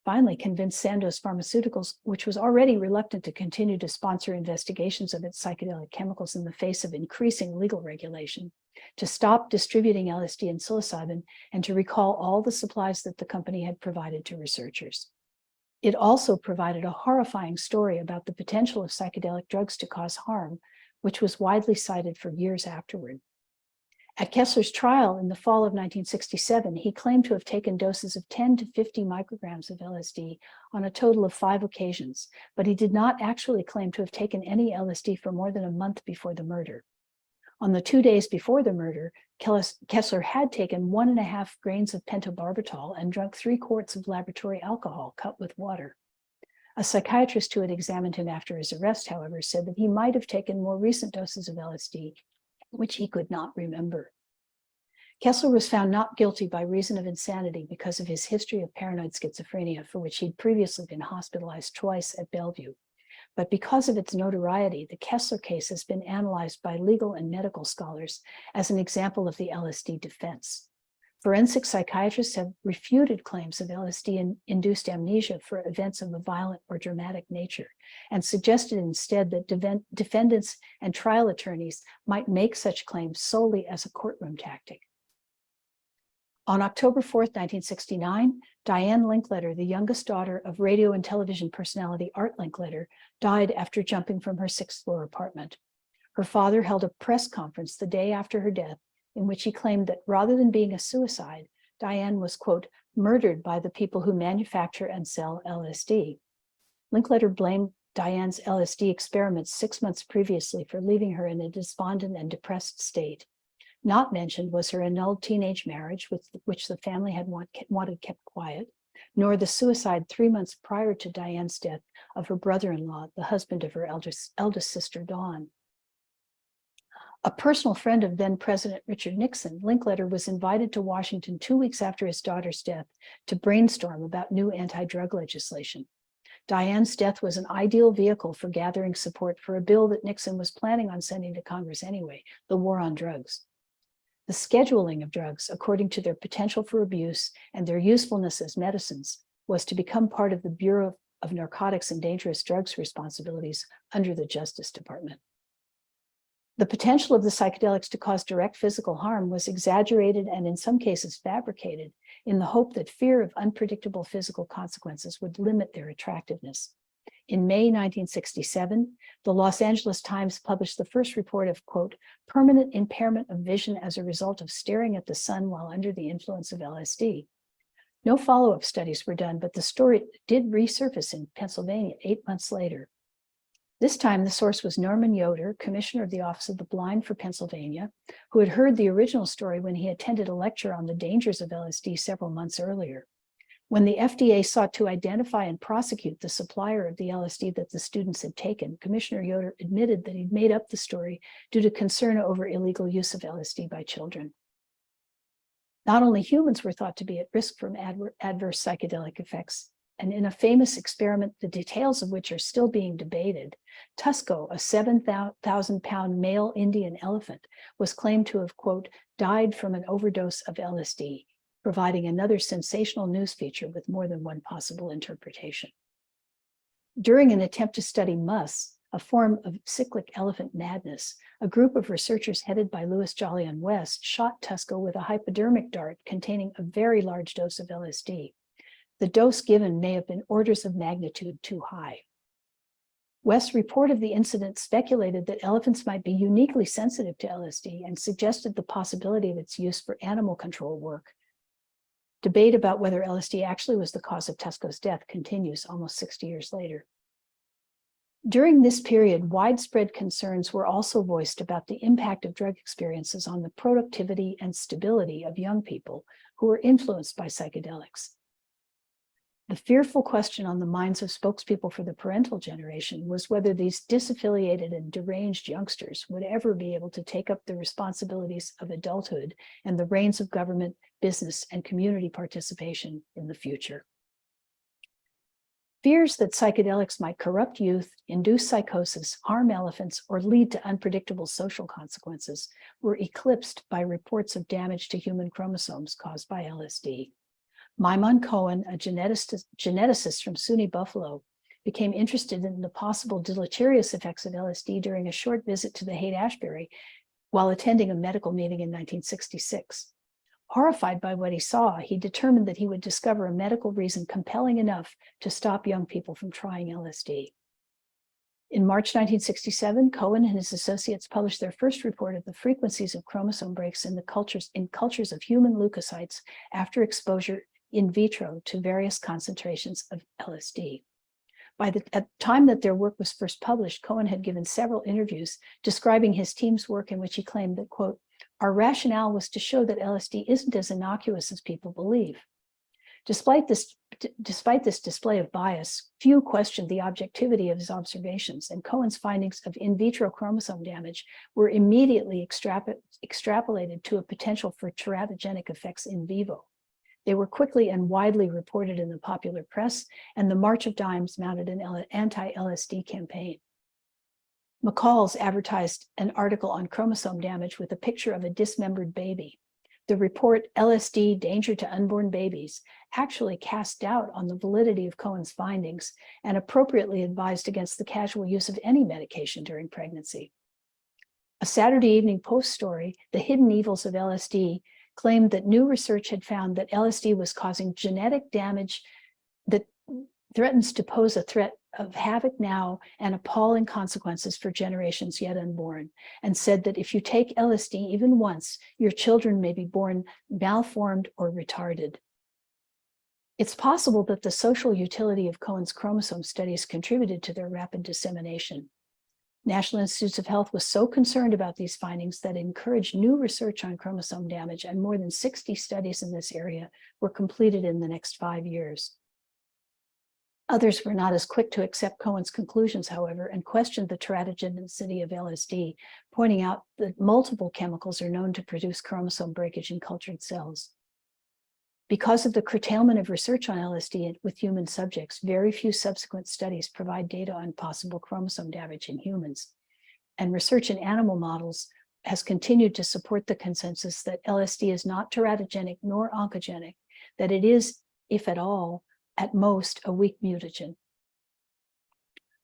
finally convinced Sandoz Pharmaceuticals, which was already reluctant to continue to sponsor investigations of its psychedelic chemicals in the face of increasing legal regulation, to stop distributing LSD and psilocybin and to recall all the supplies that the company had provided to researchers. It also provided a horrifying story about the potential of psychedelic drugs to cause harm, which was widely cited for years afterward. At Kessler's trial in the fall of 1967, he claimed to have taken doses of 10 to 50 micrograms of LSD on a total of 5 occasions, but he did not actually claim to have taken any LSD for more than a month before the murder. On the 2 days before the murder, Kessler had taken 1.5 grains of pentobarbital and drunk 3 quarts of laboratory alcohol cut with water. A psychiatrist who had examined him after his arrest, however, said that he might have taken more recent doses of LSD, which he could not remember. Kessler was found not guilty by reason of insanity because of his history of paranoid schizophrenia, for which he'd previously been hospitalized twice at Bellevue. But because of its notoriety, the Kessler case has been analyzed by legal and medical scholars as an example of the LSD defense. Forensic psychiatrists have refuted claims of LSD-induced amnesia for events of a violent or dramatic nature, and suggested instead that defendants and trial attorneys might make such claims solely as a courtroom tactic. On October 4th, 1969, Diane Linkletter, the youngest daughter of radio and television personality Art Linkletter, died after jumping from her 6th-floor apartment. Her father held a press conference the day after her death in which he claimed that rather than being a suicide, Diane was, quote, murdered by the people who manufacture and sell LSD. Linkletter blamed Diane's LSD experiments 6 months previously for leaving her in a despondent and depressed state. Not mentioned was her annulled teenage marriage, which the family had wanted kept quiet, nor the suicide 3 months prior to Diane's death of her brother-in-law, the husband of her eldest sister, Dawn. A personal friend of then-President Richard Nixon, Linkletter was invited to Washington 2 weeks after his daughter's death to brainstorm about new anti-drug legislation. Diane's death was an ideal vehicle for gathering support for a bill that Nixon was planning on sending to Congress anyway, the war on drugs. The scheduling of drugs, according to their potential for abuse and their usefulness as medicines, was to become part of the Bureau of Narcotics and Dangerous Drugs responsibilities under the Justice Department. The potential of the psychedelics to cause direct physical harm was exaggerated and in some cases fabricated in the hope that fear of unpredictable physical consequences would limit their attractiveness. In May 1967, the Los Angeles Times published the first report of, quote, permanent impairment of vision as a result of staring at the sun while under the influence of LSD. No follow-up studies were done, but the story did resurface in Pennsylvania 8 months later. This time, the source was Norman Yoder, commissioner of the Office of the Blind for Pennsylvania, who had heard the original story when he attended a lecture on the dangers of LSD several months earlier. When the FDA sought to identify and prosecute the supplier of the LSD that the students had taken, Commissioner Yoder admitted that he'd made up the story due to concern over illegal use of LSD by children. Not only humans were thought to be at risk from adverse psychedelic effects, and in a famous experiment, the details of which are still being debated, Tusco, a 7,000-pound male Indian elephant, was claimed to have, quote, died from an overdose of LSD, providing another sensational news feature with more than one possible interpretation. During an attempt to study mus, a form of cyclic elephant madness, a group of researchers headed by Louis Jolyon West shot Tusco with a hypodermic dart containing a very large dose of LSD. The dose given may have been orders of magnitude too high. West's report of the incident speculated that elephants might be uniquely sensitive to LSD and suggested the possibility of its use for animal control work. Debate about whether LSD actually was the cause of Tusco's death continues almost 60 years later. During this period, widespread concerns were also voiced about the impact of drug experiences on the productivity and stability of young people who were influenced by psychedelics. The fearful question on the minds of spokespeople for the parental generation was whether these disaffiliated and deranged youngsters would ever be able to take up the responsibilities of adulthood and the reins of government, business, and community participation in the future. Fears that psychedelics might corrupt youth, induce psychosis, harm elephants, or lead to unpredictable social consequences were eclipsed by reports of damage to human chromosomes caused by LSD. Maimon Cohen, a geneticist from SUNY Buffalo, became interested in the possible deleterious effects of LSD during a short visit to the Haight-Ashbury while attending a medical meeting in 1966. Horrified by what he saw, he determined that he would discover a medical reason compelling enough to stop young people from trying LSD. In March 1967, Cohen and his associates published their first report of the frequencies of chromosome breaks in cultures of human leukocytes after exposure in vitro to various concentrations of LSD. At the time that their work was first published, Cohen had given several interviews describing his team's work in which he claimed that, quote, "Our rationale was to show that LSD isn't as innocuous as people believe." Despite this display of bias, few questioned the objectivity of his observations, and Cohen's findings of in vitro chromosome damage were immediately extrapolated to a potential for teratogenic effects in vivo. They were quickly and widely reported in the popular press, and the March of Dimes mounted an anti-LSD campaign. McCall's advertised an article on chromosome damage with a picture of a dismembered baby. The report, "LSD, Danger to Unborn Babies," actually cast doubt on the validity of Cohen's findings and appropriately advised against the casual use of any medication during pregnancy. A Saturday Evening Post story, "The Hidden Evils of LSD," claimed that new research had found that LSD was causing genetic damage that threatens to pose a threat of havoc now and appalling consequences for generations yet unborn, and said that if you take LSD even once, your children may be born malformed or retarded. It's possible that the social utility of Cohen's chromosome studies contributed to their rapid dissemination. National Institutes of Health was so concerned about these findings that it encouraged new research on chromosome damage, and more than 60 studies in this area were completed in the next 5 years. Others were not as quick to accept Cohen's conclusions, however, and questioned the teratogenicity of LSD, pointing out that multiple chemicals are known to produce chromosome breakage in cultured cells. Because of the curtailment of research on LSD with human subjects, very few subsequent studies provide data on possible chromosome damage in humans. And research in animal models has continued to support the consensus that LSD is not teratogenic nor oncogenic, that it is, if at all, at most, a weak mutagen.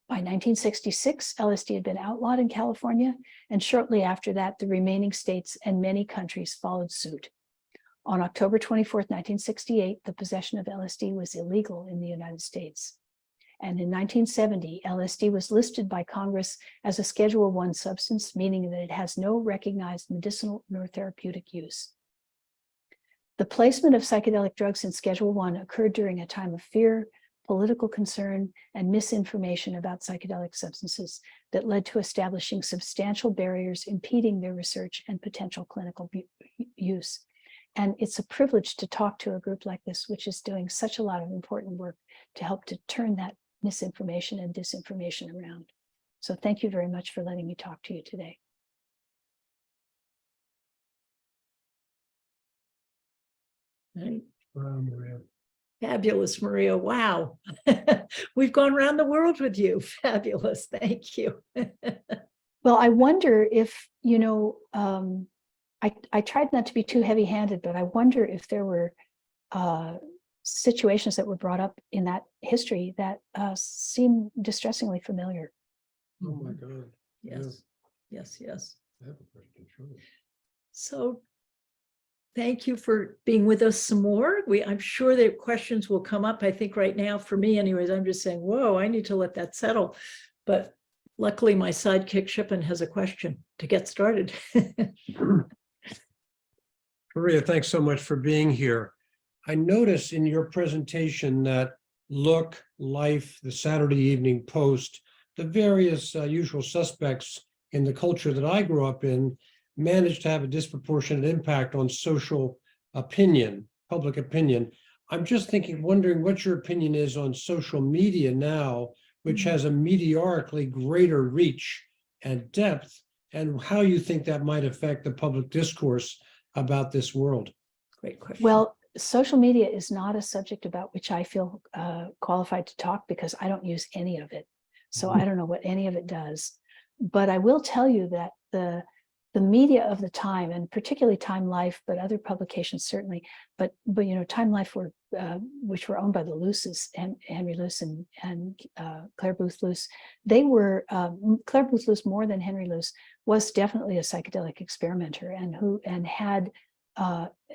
By 1966, LSD had been outlawed in California, and shortly after that, the remaining states and many countries followed suit. On October 24th, 1968, the possession of LSD was illegal in the United States. And in 1970, LSD was listed by Congress as a Schedule I substance, meaning that it has no recognized medicinal nor therapeutic use. The placement of psychedelic drugs in Schedule I occurred during a time of fear, political concern, and misinformation about psychedelic substances that led to establishing substantial barriers impeding their research and potential clinical use. And it's a privilege to talk to a group like this, which is doing such a lot of important work to help to turn that misinformation and disinformation around. So thank you very much for letting me talk to you today. Right. Maria. Fabulous, Maria. Wow. We've gone around the world with you. Fabulous. Thank you. Well, I wonder if, I tried not to be too heavy-handed, but I wonder if there were situations that were brought up in that history that seem distressingly familiar. Oh my God. Yes. Yes. Yes. I have a question, sure. So thank you for being with us some more. I'm sure that questions will come up. I think right now, for me anyways, I'm just saying, whoa, I need to let that settle. But luckily, my sidekick Shippen has a question to get started. Maria, thanks so much for being here. I noticed in your presentation that Look, Life, the Saturday Evening Post, the various usual suspects in the culture that I grew up in managed to have a disproportionate impact on social opinion, public opinion. I'm just wondering what your opinion is on social media now, which has a meteorically greater reach and depth, and how you think that might affect the public discourse about this world. Great question. Well, social media is not a subject about which I feel qualified to talk because I don't use any of it. So I don't know what any of it does. But I will tell you that the media of the time, and particularly Time Life, but other publications certainly, but Time Life which were owned by the Luces, Henry Luce and Claire Booth Luce, they were Claire Booth Luce more than Henry Luce was definitely a psychedelic experimenter and had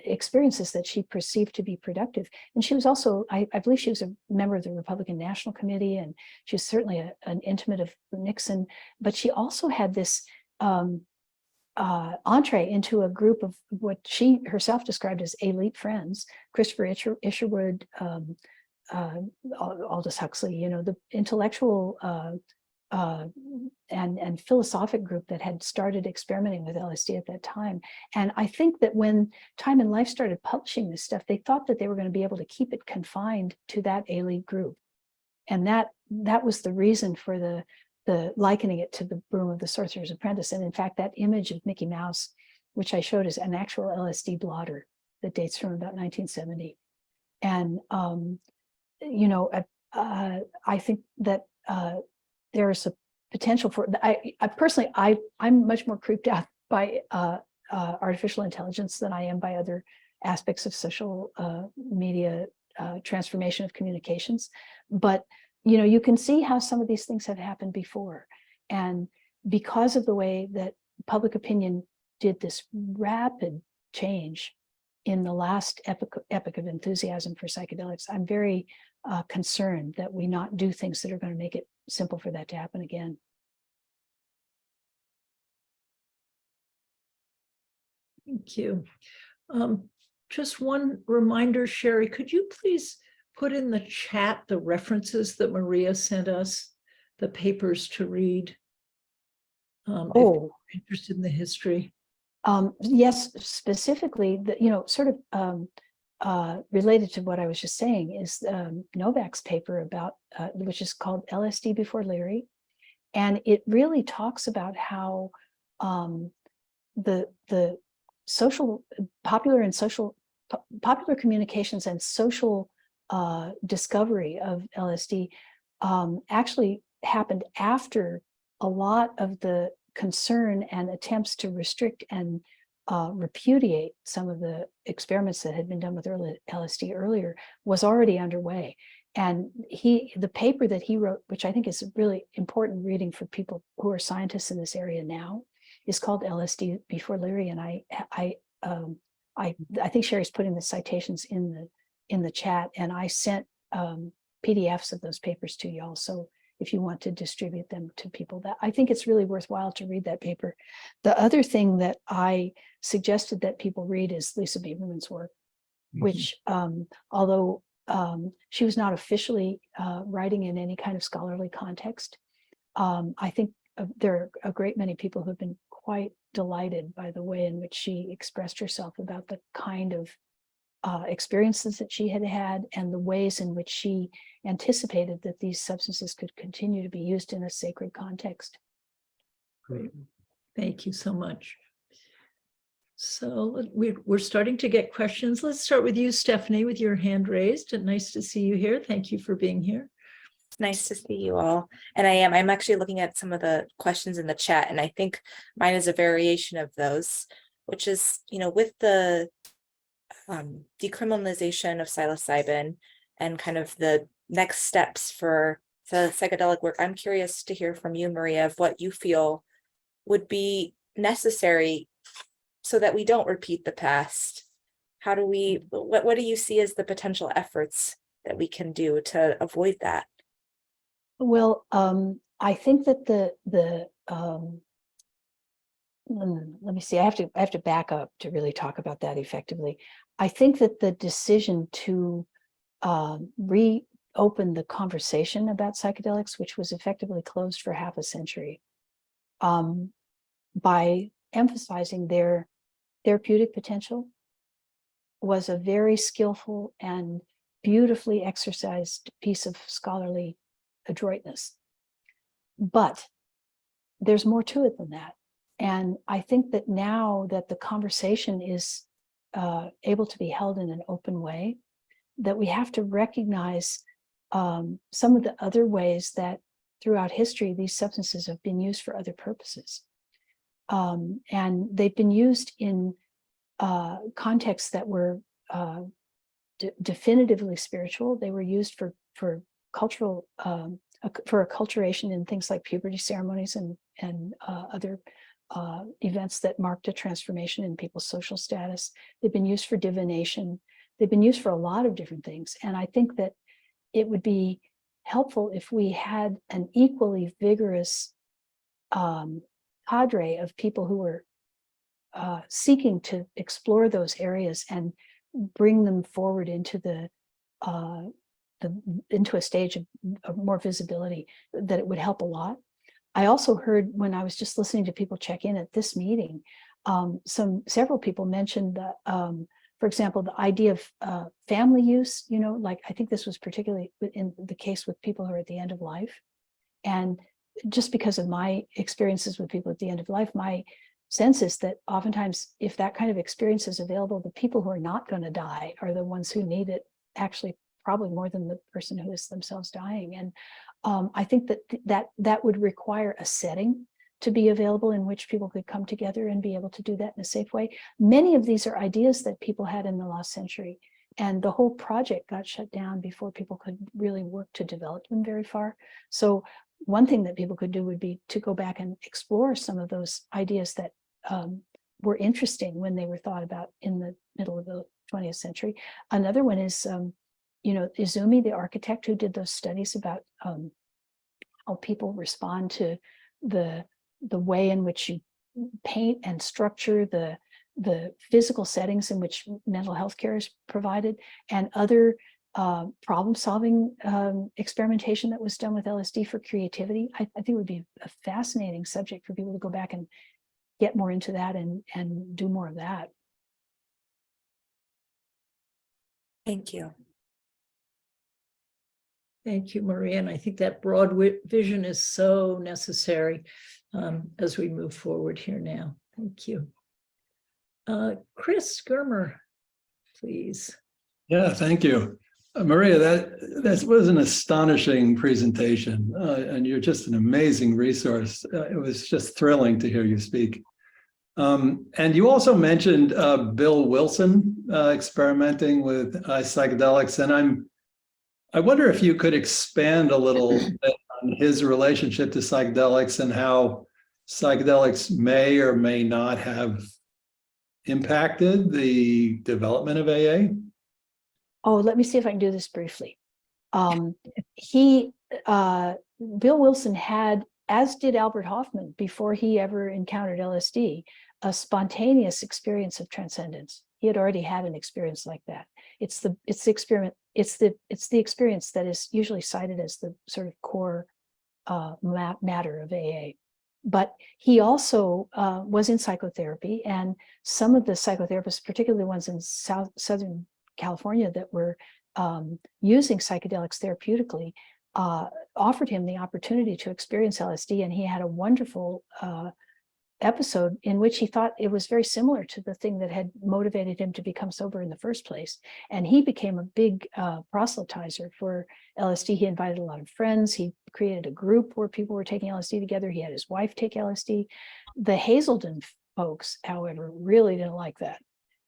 experiences that she perceived to be productive. And she was also, I believe she was a member of the Republican National Committee, and she was certainly an intimate of Nixon, but she also had this entree into a group of what she herself described as elite friends: Christopher Isherwood, Aldous Huxley, you know, the intellectual and philosophic group that had started experimenting with LSD at that time. And I think that when Time and Life started publishing this stuff, they thought that they were going to be able to keep it confined to that elite group. And that was the reason for the likening it to the Broom of the Sorcerer's Apprentice. And in fact, that image of Mickey Mouse, which I showed, is an actual LSD blotter that dates from about 1970. And, you know, I think that there's a potential for, I personally, I'm much more creeped out by artificial intelligence than I am by other aspects of social media transformation of communications. But, you know, you can see how some of these things have happened before. And because of the way that public opinion did this rapid change in the last epoch of enthusiasm for psychedelics, I'm very concerned that we not do things that are going to make it simple for that to happen again. Thank you. Just one reminder, Sherry, could you please put in the chat the references that Maria sent us, the papers to read, if you're interested in the history? Yes, specifically, you know, sort of related to what I was just saying is Novak's paper about, which is called LSD Before Leary. And it really talks about how the social, popular communications and social discovery of LSD actually happened after a lot of the concern and attempts to restrict and repudiate some of the experiments that had been done with LSD earlier was already underway. And the paper that he wrote, which I think is a really important reading for people who are scientists in this area now, is called LSD Before Leary. And I think Sherry's putting the citations in the chat, and I sent PDFs of those papers to y'all. So if you want to distribute them to people, that I think it's really worthwhile to read that paper. The other thing that I suggested that people read is Lisa Biberman's work, which although she was not officially writing in any kind of scholarly context, I think there are a great many people who have been quite delighted by the way in which she expressed herself about the kind of experiences that she had had and the ways in which she anticipated that these substances could continue to be used in a sacred context. Great. Thank you so much. So we're starting to get questions. Let's start with you, Stephanie, with your hand raised. And nice to see you here. Thank you for being here. It's nice to see you all. And I'm actually looking at some of the questions in the chat, and I think mine is a variation of those, which is, you know, with the decriminalization of psilocybin and kind of the next steps for the psychedelic work, I'm curious to hear from you, Maria, of what you feel would be necessary so that we don't repeat the past. How do we, what do you see as the potential efforts that we can do to avoid that? Well, I think that let me see, I have to back up to really talk about that effectively. I think that the decision to reopen the conversation about psychedelics, which was effectively closed for half a century, by emphasizing their therapeutic potential, was a very skillful and beautifully exercised piece of scholarly adroitness. But there's more to it than that. And I think that now that the conversation is able to be held in an open way, that we have to recognize some of the other ways that throughout history, these substances have been used for other purposes. And they've been used in contexts that were definitively spiritual. They were used for cultural, for acculturation in things like puberty ceremonies and other events that marked a transformation in people's social status. They've been used for divination. They've been used for a lot of different things. And I think that it would be helpful if we had an equally vigorous cadre of people who were seeking to explore those areas and bring them forward into into a stage of more visibility, that it would help a lot. I also heard, when I was just listening to people check in at this meeting, several people mentioned that, for example, the idea of family use, like I think this was particularly in the case with people who are at the end of life. And just because of my experiences with people at the end of life, my sense is that oftentimes if that kind of experience is available, the people who are not going to die are the ones who need it, actually probably more than the person who is themselves dying. And I think that would require a setting to be available in which people could come together and be able to do that in a safe way. Many of these are ideas that people had in the last century, and the whole project got shut down before people could really work to develop them very far. So one thing that people could do would be to go back and explore some of those ideas that were interesting when they were thought about in the middle of the 20th century. Another one is, Izumi, the architect who did those studies about how people respond to the way in which you paint and structure the physical settings in which mental health care is provided, and other problem-solving experimentation that was done with LSD for creativity. I think it would be a fascinating subject for people to go back and get more into that and do more of that. Thank you. Thank you, Maria. And I think that broad vision is so necessary as we move forward here now. Thank you. Chris Germer, please. Yeah, thank you. Maria, that was an astonishing presentation, and you're just an amazing resource. It was just thrilling to hear you speak. And you also mentioned Bill Wilson experimenting with psychedelics, and I wonder if you could expand a little bit on his relationship to psychedelics and how psychedelics may or may not have impacted the development of AA. Oh, let me see if I can do this briefly. Bill Wilson had, as did Albert Hoffman before he ever encountered LSD, a spontaneous experience of transcendence. He had already had an experience like that. It's the experience that is usually cited as the sort of core matter of AA. But he also was in psychotherapy, and some of the psychotherapists, particularly ones in Southern California that were using psychedelics therapeutically, offered him the opportunity to experience LSD, and he had a wonderful episode in which he thought it was very similar to the thing that had motivated him to become sober in the first place. And he became a big proselytizer for LSD. He invited a lot of friends. He created a group where people were taking LSD together. He had his wife take LSD. The Hazelden folks, however, really didn't like that.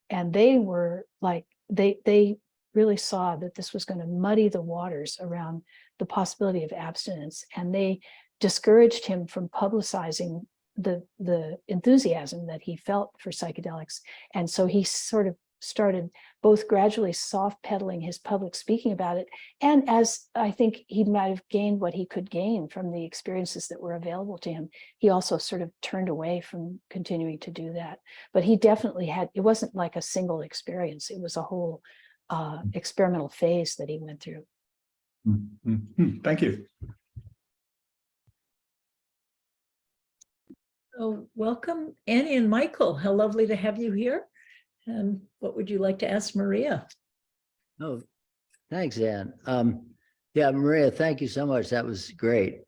And they were like, they really saw that this was going to muddy the waters around the possibility of abstinence. And they discouraged him from publicizing the enthusiasm that he felt for psychedelics. And so he sort of started both gradually soft pedaling his public speaking about it, and as I think he might have gained what he could gain from the experiences that were available to him, he also sort of turned away from continuing to do that. But he definitely had, it wasn't like a single experience, it was a whole experimental phase that he went through. Thank you. Oh, welcome, Annie and Michael. How lovely to have you here. And what would you like to ask Maria? Oh, thanks, Anne. Yeah, Maria, thank you so much. That was great.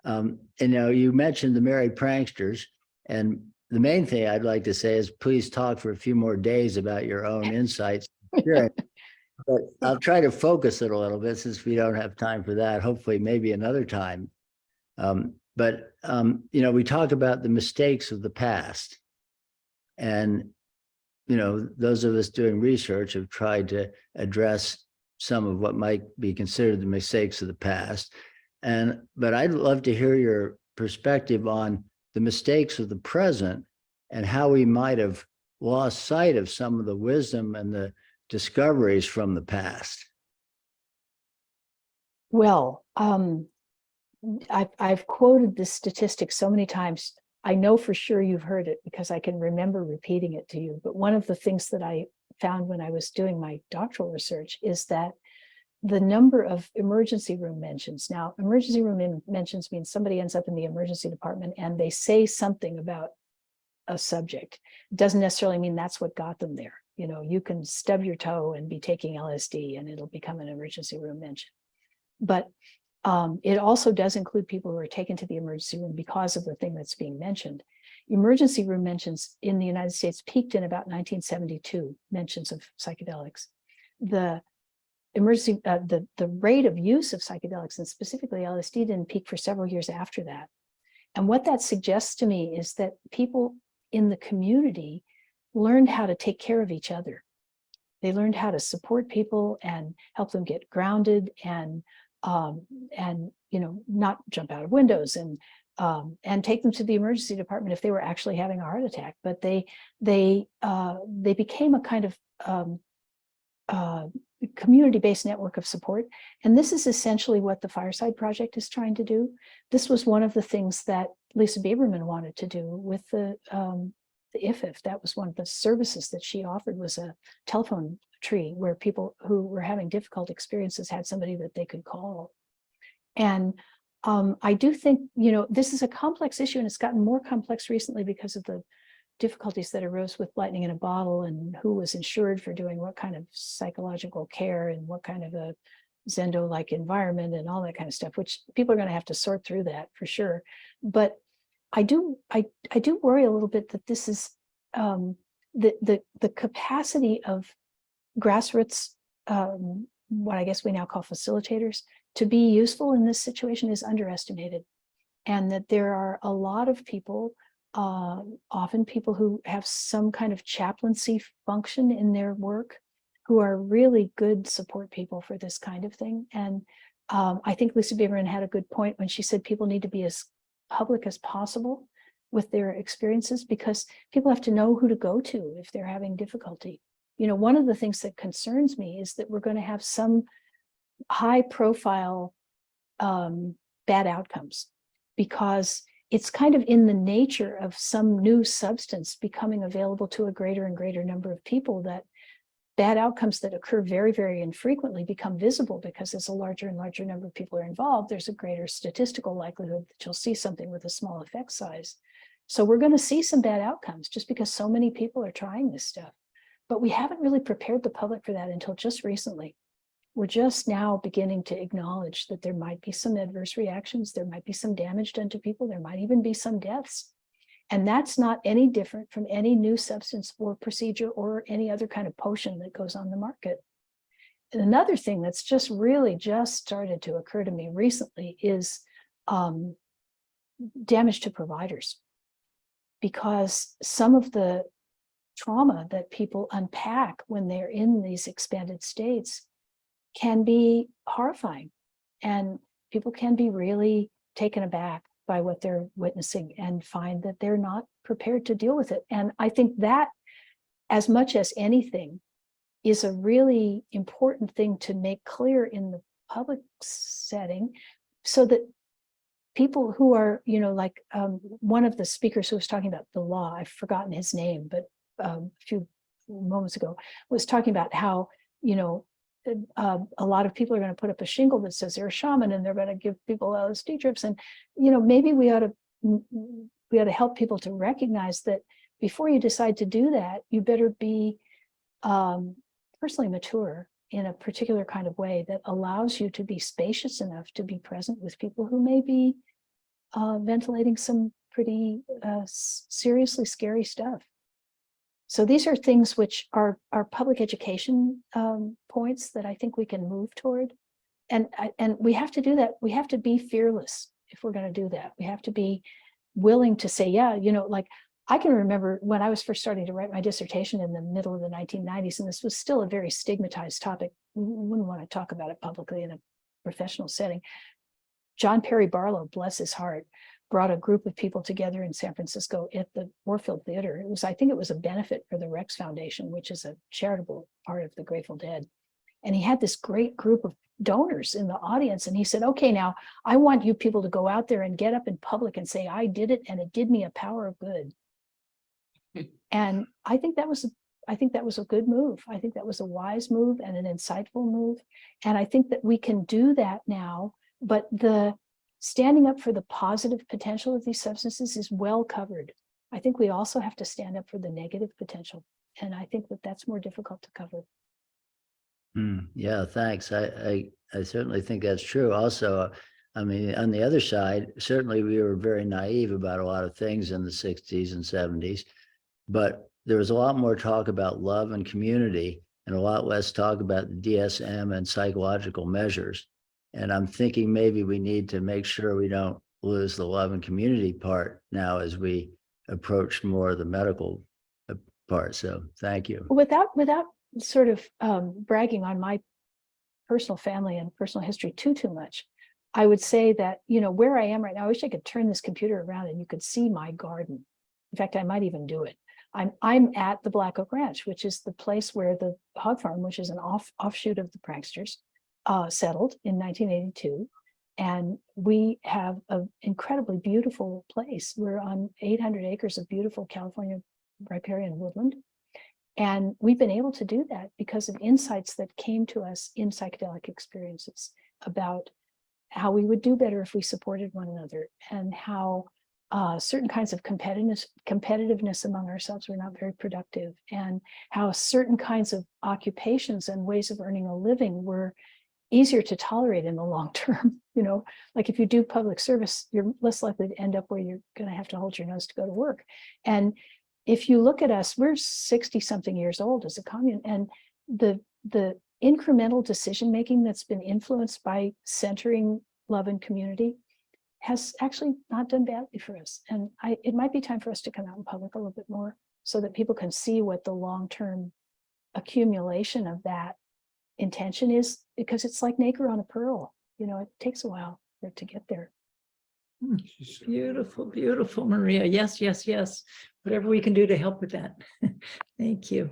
And you mentioned the Merry Pranksters, and the main thing I'd like to say is please talk for a few more days about your own insights. But I'll try to focus it a little bit since we don't have time for that. Hopefully, maybe another time. We talk about the mistakes of the past, and those of us doing research have tried to address some of what might be considered the mistakes of the past. But I'd love to hear your perspective on the mistakes of the present and how we might have lost sight of some of the wisdom and the discoveries from the past? Well, I've quoted this statistic so many times. I know for sure you've heard it because I can remember repeating it to you. But one of the things that I found when I was doing my doctoral research is that the number of emergency room mentions. Now, emergency room mentions means somebody ends up in the emergency department and they say something about a subject. It doesn't necessarily mean that's what got them there. You know, you can stub your toe and be taking LSD and it'll become an emergency room mention. But it also does include people who are taken to the emergency room because of the thing that's being mentioned. Emergency room mentions in the United States peaked in about 1972, mentions of psychedelics. The emergency, the rate of use of psychedelics, and specifically LSD, didn't peak for several years after that. And what that suggests to me is that people in the community learned how to take care of each other. They learned how to support people and help them get grounded and you know, not jump out of windows and take them to the emergency department if they were actually having a heart attack. But they became a kind of community-based network of support. And this is essentially what the Fireside Project is trying to do. This was one of the things that Lisa Biberman wanted to do with the IFIF. That was one of the services that she offered, was a telephone tree where people who were having difficult experiences had somebody that they could call. And I do think, you know, this is a complex issue, and it's gotten more complex recently because of the difficulties that arose with lightning in a bottle and who was insured for doing what kind of psychological care and what kind of a Zendo-like environment and all that kind of stuff, which people are going to have to sort through that for sure. But I do worry a little bit that this is the capacity of grassroots, what I guess we now call facilitators, to be useful in this situation is underestimated. And that there are a lot of people, often people who have some kind of chaplaincy function in their work, who are really good support people for this kind of thing. And I think Lisa Biberman had a good point when she said people need to be as public as possible with their experiences, because people have to know who to go to if they're having difficulty. You know, one of the things that concerns me is that we're going to have some high profile bad outcomes, because it's kind of in the nature of some new substance becoming available to a greater and greater number of people, that bad outcomes that occur very, very infrequently become visible, because as a larger and larger number of people are involved, there's a greater statistical likelihood that you'll see something with a small effect size. So we're going to see some bad outcomes just because so many people are trying this stuff. But we haven't really prepared the public for that until just recently. We're just now beginning to acknowledge that there might be some adverse reactions, there might be some damage done to people, there might even be some deaths. And that's not any different from any new substance or procedure or any other kind of potion that goes on the market. And another thing that's just really just started to occur to me recently is damage to providers. Because some of the trauma that people unpack when they're in these expanded states can be horrifying, and people can be really taken aback by what they're witnessing and find that they're not prepared to deal with it. And I think that, as much as anything, is a really important thing to make clear in the public setting, so that people who are, you know, like one of the speakers who was talking about the law, I've forgotten his name, but a few moments ago, was talking about how, you know, a lot of people are going to put up a shingle that says they're a shaman and they're going to give people LSD drips. And, you know, maybe we ought to help people to recognize that before you decide to do that, you better be personally mature in a particular kind of way that allows you to be spacious enough to be present with people who may be ventilating some pretty seriously scary stuff. So these are things which are public education points that I think we can move toward. And we have to do that. We have to be fearless if we're going to do that. We have to be willing to say, yeah, you know, like I can remember when I was first starting to write my dissertation in the middle of the 1990s, and this was still a very stigmatized topic. We wouldn't want to talk about it publicly in a professional setting. John Perry Barlow, bless his heart, brought a group of people together in San Francisco at the Warfield Theater. I think it was a benefit for the Rex Foundation, which is a charitable part of the Grateful Dead. And he had this great group of donors in the audience. And he said, okay, now I want you people to go out there and get up in public and say, I did it and it did me a power of good. And I think that was a good move. I think that was a wise move and an insightful move. And I think that we can do that now, but the standing up for the positive potential of these substances is well covered. I think we also have to stand up for the negative potential. And I think that that's more difficult to cover. Yeah, thanks. I certainly think that's true. Also, I mean, on the other side, certainly we were very naive about a lot of things in the 60s and 70s, but there was a lot more talk about love and community and a lot less talk about the DSM and psychological measures. And I'm thinking maybe we need to make sure we don't lose the love and community part now as we approach more of the medical part. So thank you. Without sort of bragging on my personal family and personal history too much, I would say that, you know, where I am right now, I wish I could turn this computer around and you could see my garden. In fact, I might even do it. I'm at the Black Oak Ranch, which is the place where the hog farm, which is an offshoot of the Pranksters, settled in 1982. And we have an incredibly beautiful place. We're on 800 acres of beautiful California riparian woodland. And we've been able to do that because of insights that came to us in psychedelic experiences about how we would do better if we supported one another, and how certain kinds of competitiveness among ourselves were not very productive, and how certain kinds of occupations and ways of earning a living were easier to tolerate in the long term. You know, like if you do public service, you're less likely to end up where you're going to have to hold your nose to go to work. And if you look at us, we're 60 something years old as a commune, and the incremental decision making that's been influenced by centering love and community has actually not done badly for us. And it might be time for us to come out in public a little bit more so that people can see what the long-term accumulation of that intention is, because it's like nacre on a pearl. You know, it takes a while for it to get there. Beautiful, beautiful, Maria. Yes, yes, yes. Whatever we can do to help with that. Thank you.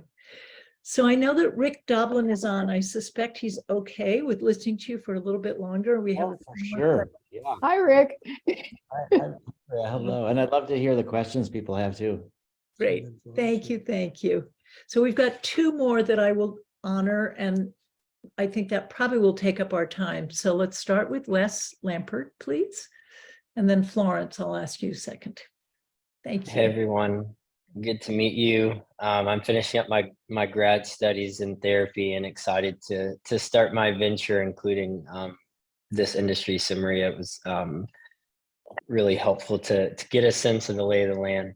So I know that Rick Doblin is on. I suspect he's okay with listening to you for a little bit longer. We have For sure. Yeah. Hi, Rick. Hello. And I'd love to hear the questions people have too. Great. Thank you. Thank you. So we've got two more that I will honor, and I think that probably will take up our time. So let's start with Les Lampert, please. And then Florence, I'll ask you second. Thank you. Hey everyone, good to meet you. I'm finishing up my grad studies in therapy and excited to start my venture, including this industry. So Maria, it was really helpful to get a sense of the lay of the land.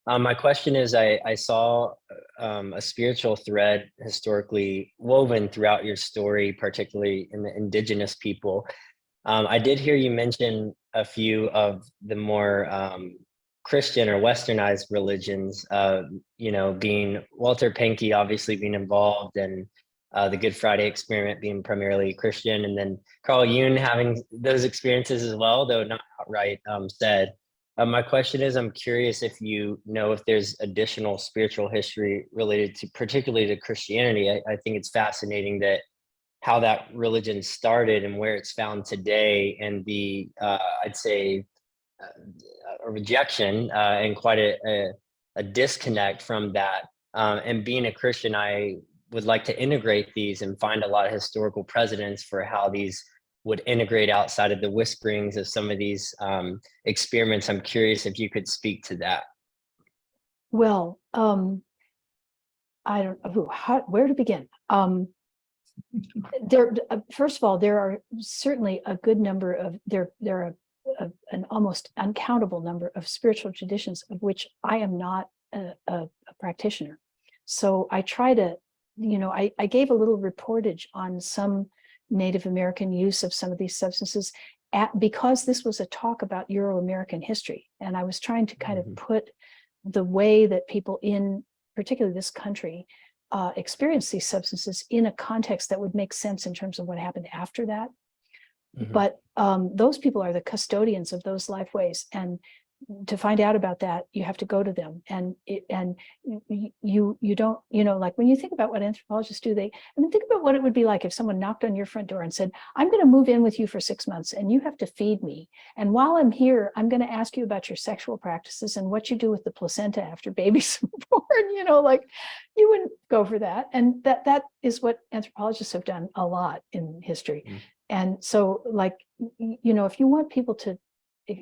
My question is, I saw a spiritual thread historically woven throughout your story, particularly in the indigenous people. I did hear you mention a few of the more Christian or westernized religions, you know, being Walter Pankey obviously being involved, and the Good Friday experiment being primarily Christian, and then Carl Jung having those experiences as well, though not outright said. My question is, I'm curious if you know if there's additional spiritual history related to, particularly to Christianity. I think it's fascinating that how that religion started and where it's found today, and the I'd say a rejection and quite a disconnect from that. And being a Christian, I would like to integrate these and find a lot of historical precedents for how these would integrate outside of the whisperings of some of these experiments. I'm curious if you could speak to that. Well, I don't know where to begin. First of all, there are certainly a good number of there are an almost uncountable number of spiritual traditions of which I am not a practitioner. So I try to, you know, I gave a little reportage on some Native American use of some of these substances because this was a talk about Euro-American history. And I was trying to kind of put the way that people in particularly this country experience these substances in a context that would make sense in terms of what happened after that. Mhm. But those people are the custodians of those life ways. And to find out about that, you have to go to them. And you don't, like when you think about what anthropologists do, think about what it would be like if someone knocked on your front door and said, I'm going to move in with you for 6 months and you have to feed me. And while I'm here, I'm going to ask you about your sexual practices and what you do with the placenta after babies are born, like you wouldn't go for that. And that is what anthropologists have done a lot in history. Mm. And so if you want people to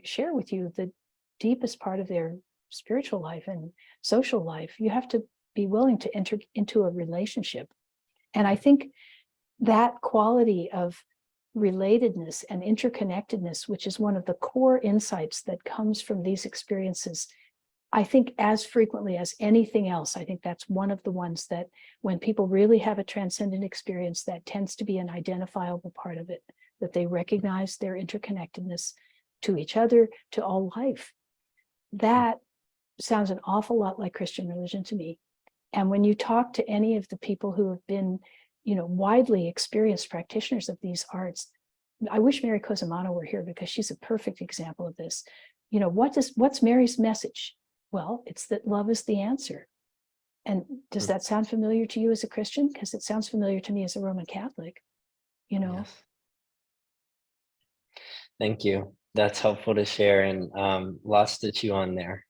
share with you the deepest part of their spiritual life and social life, you have to be willing to enter into a relationship. And I think that quality of relatedness and interconnectedness, which is one of the core insights that comes from these experiences, I think as frequently as anything else, I think that's one of the ones that when people really have a transcendent experience, that tends to be an identifiable part of it, that they recognize their interconnectedness to each other, to all life. That sounds an awful lot like Christian religion to me. And when you talk to any of the people who have been, widely experienced practitioners of these arts, I wish Mary Cosimano were here because she's a perfect example of this. What's Mary's message? Well, it's that love is the answer. And does that sound familiar to you as a Christian? Because it sounds familiar to me as a Roman Catholic, Yes. Thank you. That's helpful to share, and lots to chew on there.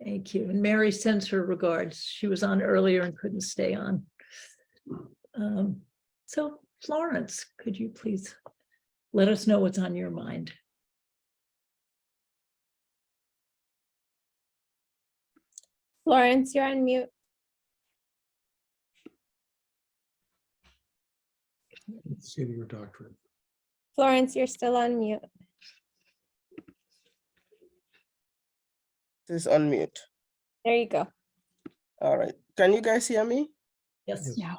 Thank you. And Mary sends her regards. She was on earlier and couldn't stay on. So Florence, could you please let us know what's on your mind? Florence, you're on mute. Let's see your doctorate. Florence, you're still on mute. This is unmute. There you go. All right. Can you guys hear me? Yes. Yeah.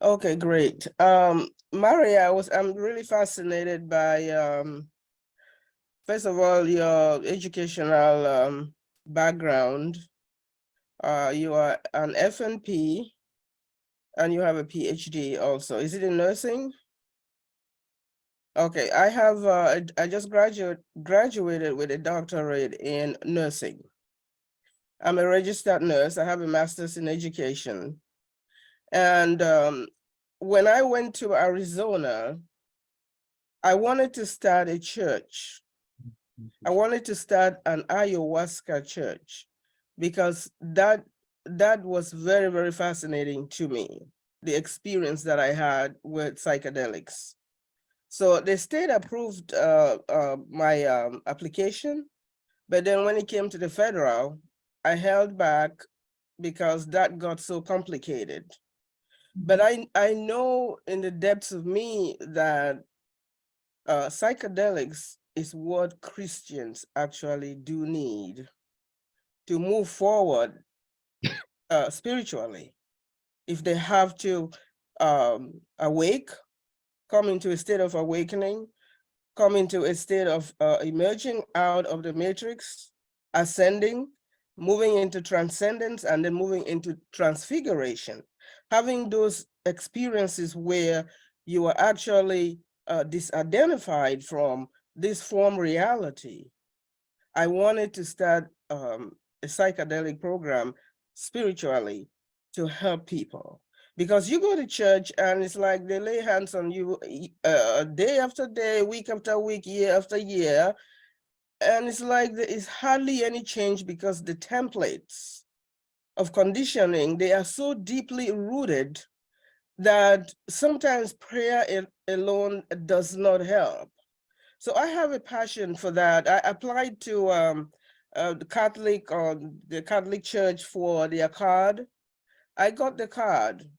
Okay, great. Maria, I'm really fascinated by first of all, your educational background. You are an FNP and you have a PhD also. Is it in nursing? Okay, I have I just graduated with a doctorate in nursing. I'm a registered nurse. I have a master's in education. And when I went to Arizona, I wanted to start a church. I wanted to start an ayahuasca church because that was very, very fascinating to me, the experience that I had with psychedelics. So the state approved my application, but then when it came to the federal, I held back because that got so complicated. But I know in the depths of me that psychedelics is what Christians actually do need to move forward spiritually. If they have to awake, come into a state of awakening, come into a state of emerging out of the matrix, ascending, moving into transcendence, and then moving into transfiguration. Having those experiences where you are actually disidentified from this form reality. I wanted to start a psychedelic program spiritually to help people. Because you go to church and it's like they lay hands on you day after day, week after week, year after year. And it's like there is hardly any change because the templates of conditioning, they are so deeply rooted that sometimes prayer alone does not help. So I have a passion for that. I applied to the Catholic Church for their card. I got the card,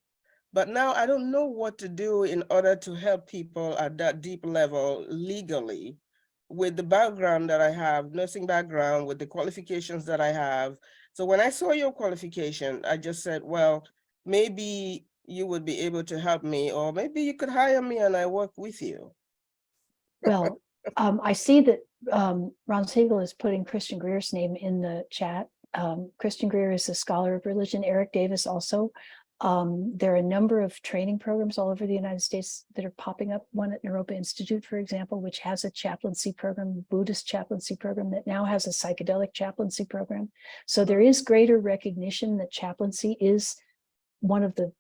but now I don't know what to do in order to help people at that deep level legally with the background that I have, nursing background, with the qualifications that I have. So when I saw your qualification, I just said, well, maybe you would be able to help me, or maybe you could hire me and I work with you. Well, I see that Ron Siegel is putting Christian Greer's name in the chat. Christian Greer is a scholar of religion. Eric Davis also. There are a number of training programs all over the United States that are popping up. One at Naropa Institute, for example, which has a chaplaincy program, Buddhist chaplaincy program that now has a psychedelic chaplaincy program. So there is greater recognition that chaplaincy is one of the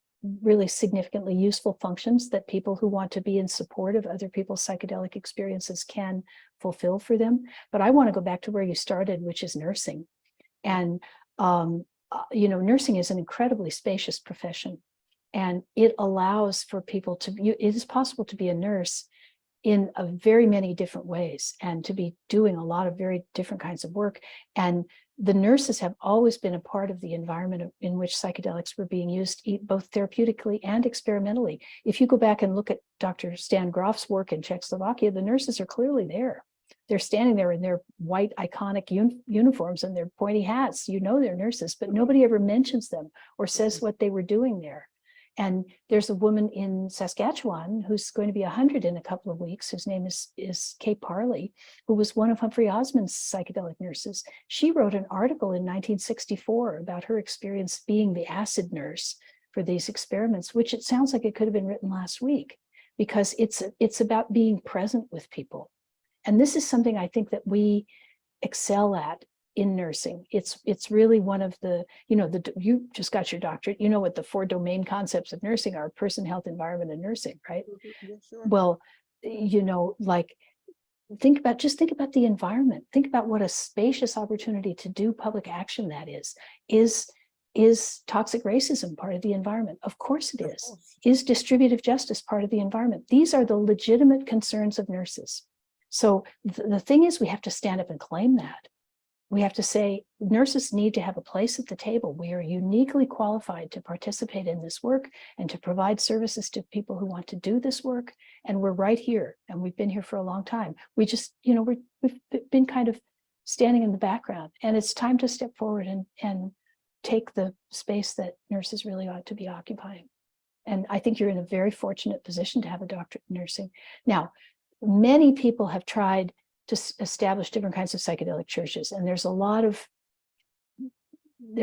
really significantly useful functions that people who want to be in support of other people's psychedelic experiences can fulfill for them. But I want to go back to where you started, which is nursing. And nursing is an incredibly spacious profession, and it allows for people to, it is possible to be a nurse in a very many different ways and to be doing a lot of very different kinds of work. And the nurses have always been a part of the environment in which psychedelics were being used, both therapeutically and experimentally. If you go back and look at Dr. Stan Grof's work in Czechoslovakia, the nurses are clearly there. They're standing there in their white iconic uniforms and their pointy hats. You know they're nurses, but nobody ever mentions them or says what they were doing there. And there's a woman in Saskatchewan who's going to be 100 in a couple of weeks, whose name is Kay Parley, who was one of Humphrey Osmond's psychedelic nurses. She wrote an article in 1964 about her experience being the acid nurse for these experiments, which it sounds like it could have been written last week, because it's about being present with people. And this is something I think that we excel at in nursing. It's really one of the, you just got your doctorate, you know what the 4 domain concepts of nursing are: person, health, environment, and nursing, right? Yeah, sure. Well, think about the environment. Think about what a spacious opportunity to do public action that is. Is toxic racism part of the environment? Of course it is. Is distributive justice part of the environment? These are the legitimate concerns of nurses. So the thing is, we have to stand up and claim that. We have to say nurses need to have a place at the table. We are uniquely qualified to participate in this work and to provide services to people who want to do this work. And we're right here, and we've been here for a long time. We just, we've been kind of standing in the background, and it's time to step forward and take the space that nurses really ought to be occupying. And I think you're in a very fortunate position to have a doctorate in nursing. Now, many people have tried to establish different kinds of psychedelic churches, and there are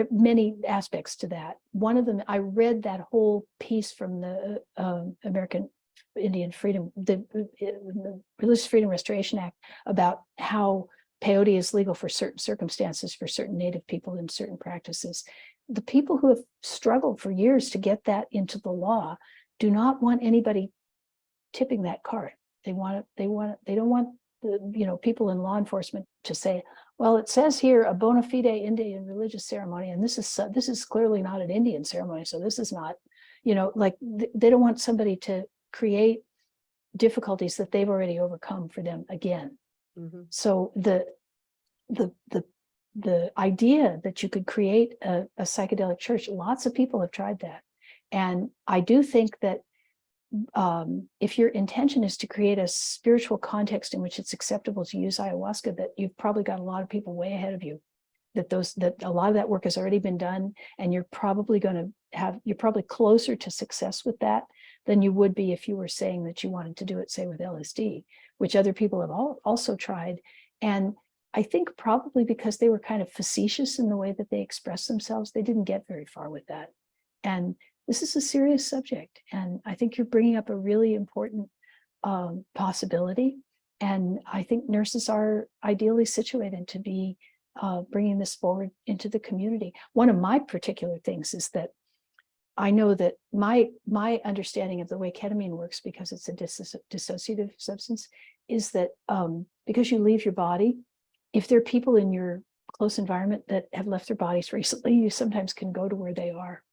many aspects to that. One of them, I read that whole piece from the American Indian Freedom, the Religious Freedom Restoration Act, about how peyote is legal for certain circumstances for certain Native people in certain practices. The people who have struggled for years to get that into the law do not want anybody tipping that cart. They don't want the, people in law enforcement to say, well, it says here a bona fide Indian religious ceremony, and this is clearly not an Indian ceremony, so this is not, they don't want somebody to create difficulties that they've already overcome for them again. Mm-hmm. So the idea that you could create a psychedelic church, lots of people have tried that, and I do think that if your intention is to create a spiritual context in which it's acceptable to use ayahuasca, that you've probably got a lot of people way ahead of you, that a lot of that work has already been done, and you're probably closer to success with that than you would be if you were saying that you wanted to do it, say, with LSD, which other people have also tried. And I think probably because they were kind of facetious in the way that they expressed themselves, they didn't get very far with that. And this is a serious subject, and I think you're bringing up a really important possibility. And I think nurses are ideally situated to be bringing this forward into the community. One of my particular things is that I know that my understanding of the way ketamine works, because it's a dissociative substance, is that because you leave your body, if there are people in your close environment that have left their bodies recently, you sometimes can go to where they are.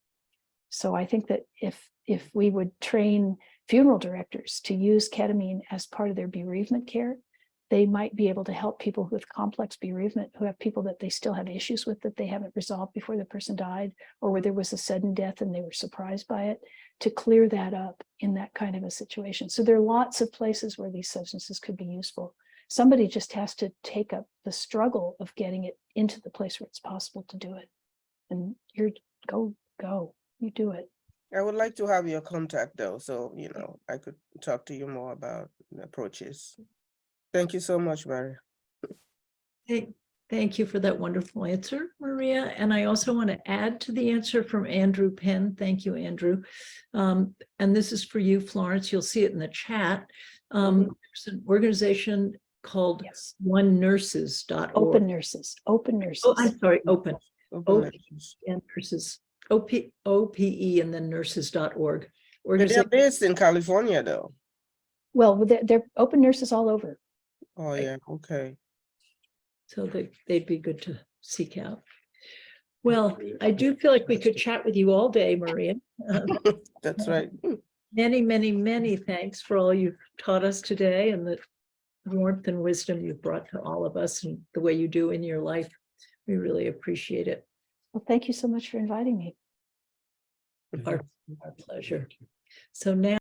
So I think that if we would train funeral directors to use ketamine as part of their bereavement care, they might be able to help people with complex bereavement, who have people that they still have issues with that they haven't resolved before the person died, or where there was a sudden death and they were surprised by it, to clear that up in that kind of a situation. So there are lots of places where these substances could be useful. Somebody just has to take up the struggle of getting it into the place where it's possible to do it. And you're go. You do it. I would like to have your contact though, so I could talk to you more about the approaches. Thank you so much, Mary. Hey, Thank you for that wonderful answer, Maria. And I also want to add to the answer from Andrew Penn. Thank you, Andrew. And this is for you, Florence. You'll see it in the chat. There's an organization called Yes. onenurses.org. Open nurses, open nurses. Oh, I'm sorry, open. Open And nurses, OPE and then nurses.org. But they're Organization, based in California, though. Well, they're open nurses all over. Oh, yeah, okay. so they'd be good to seek out. Well, I do feel like we could chat with you all day, Maria. That's right. Many, many, many thanks for all you've taught us today and the warmth and wisdom you've brought to all of us and the way you do in your life. We really appreciate it. Well, thank you so much for inviting me. Our pleasure. So now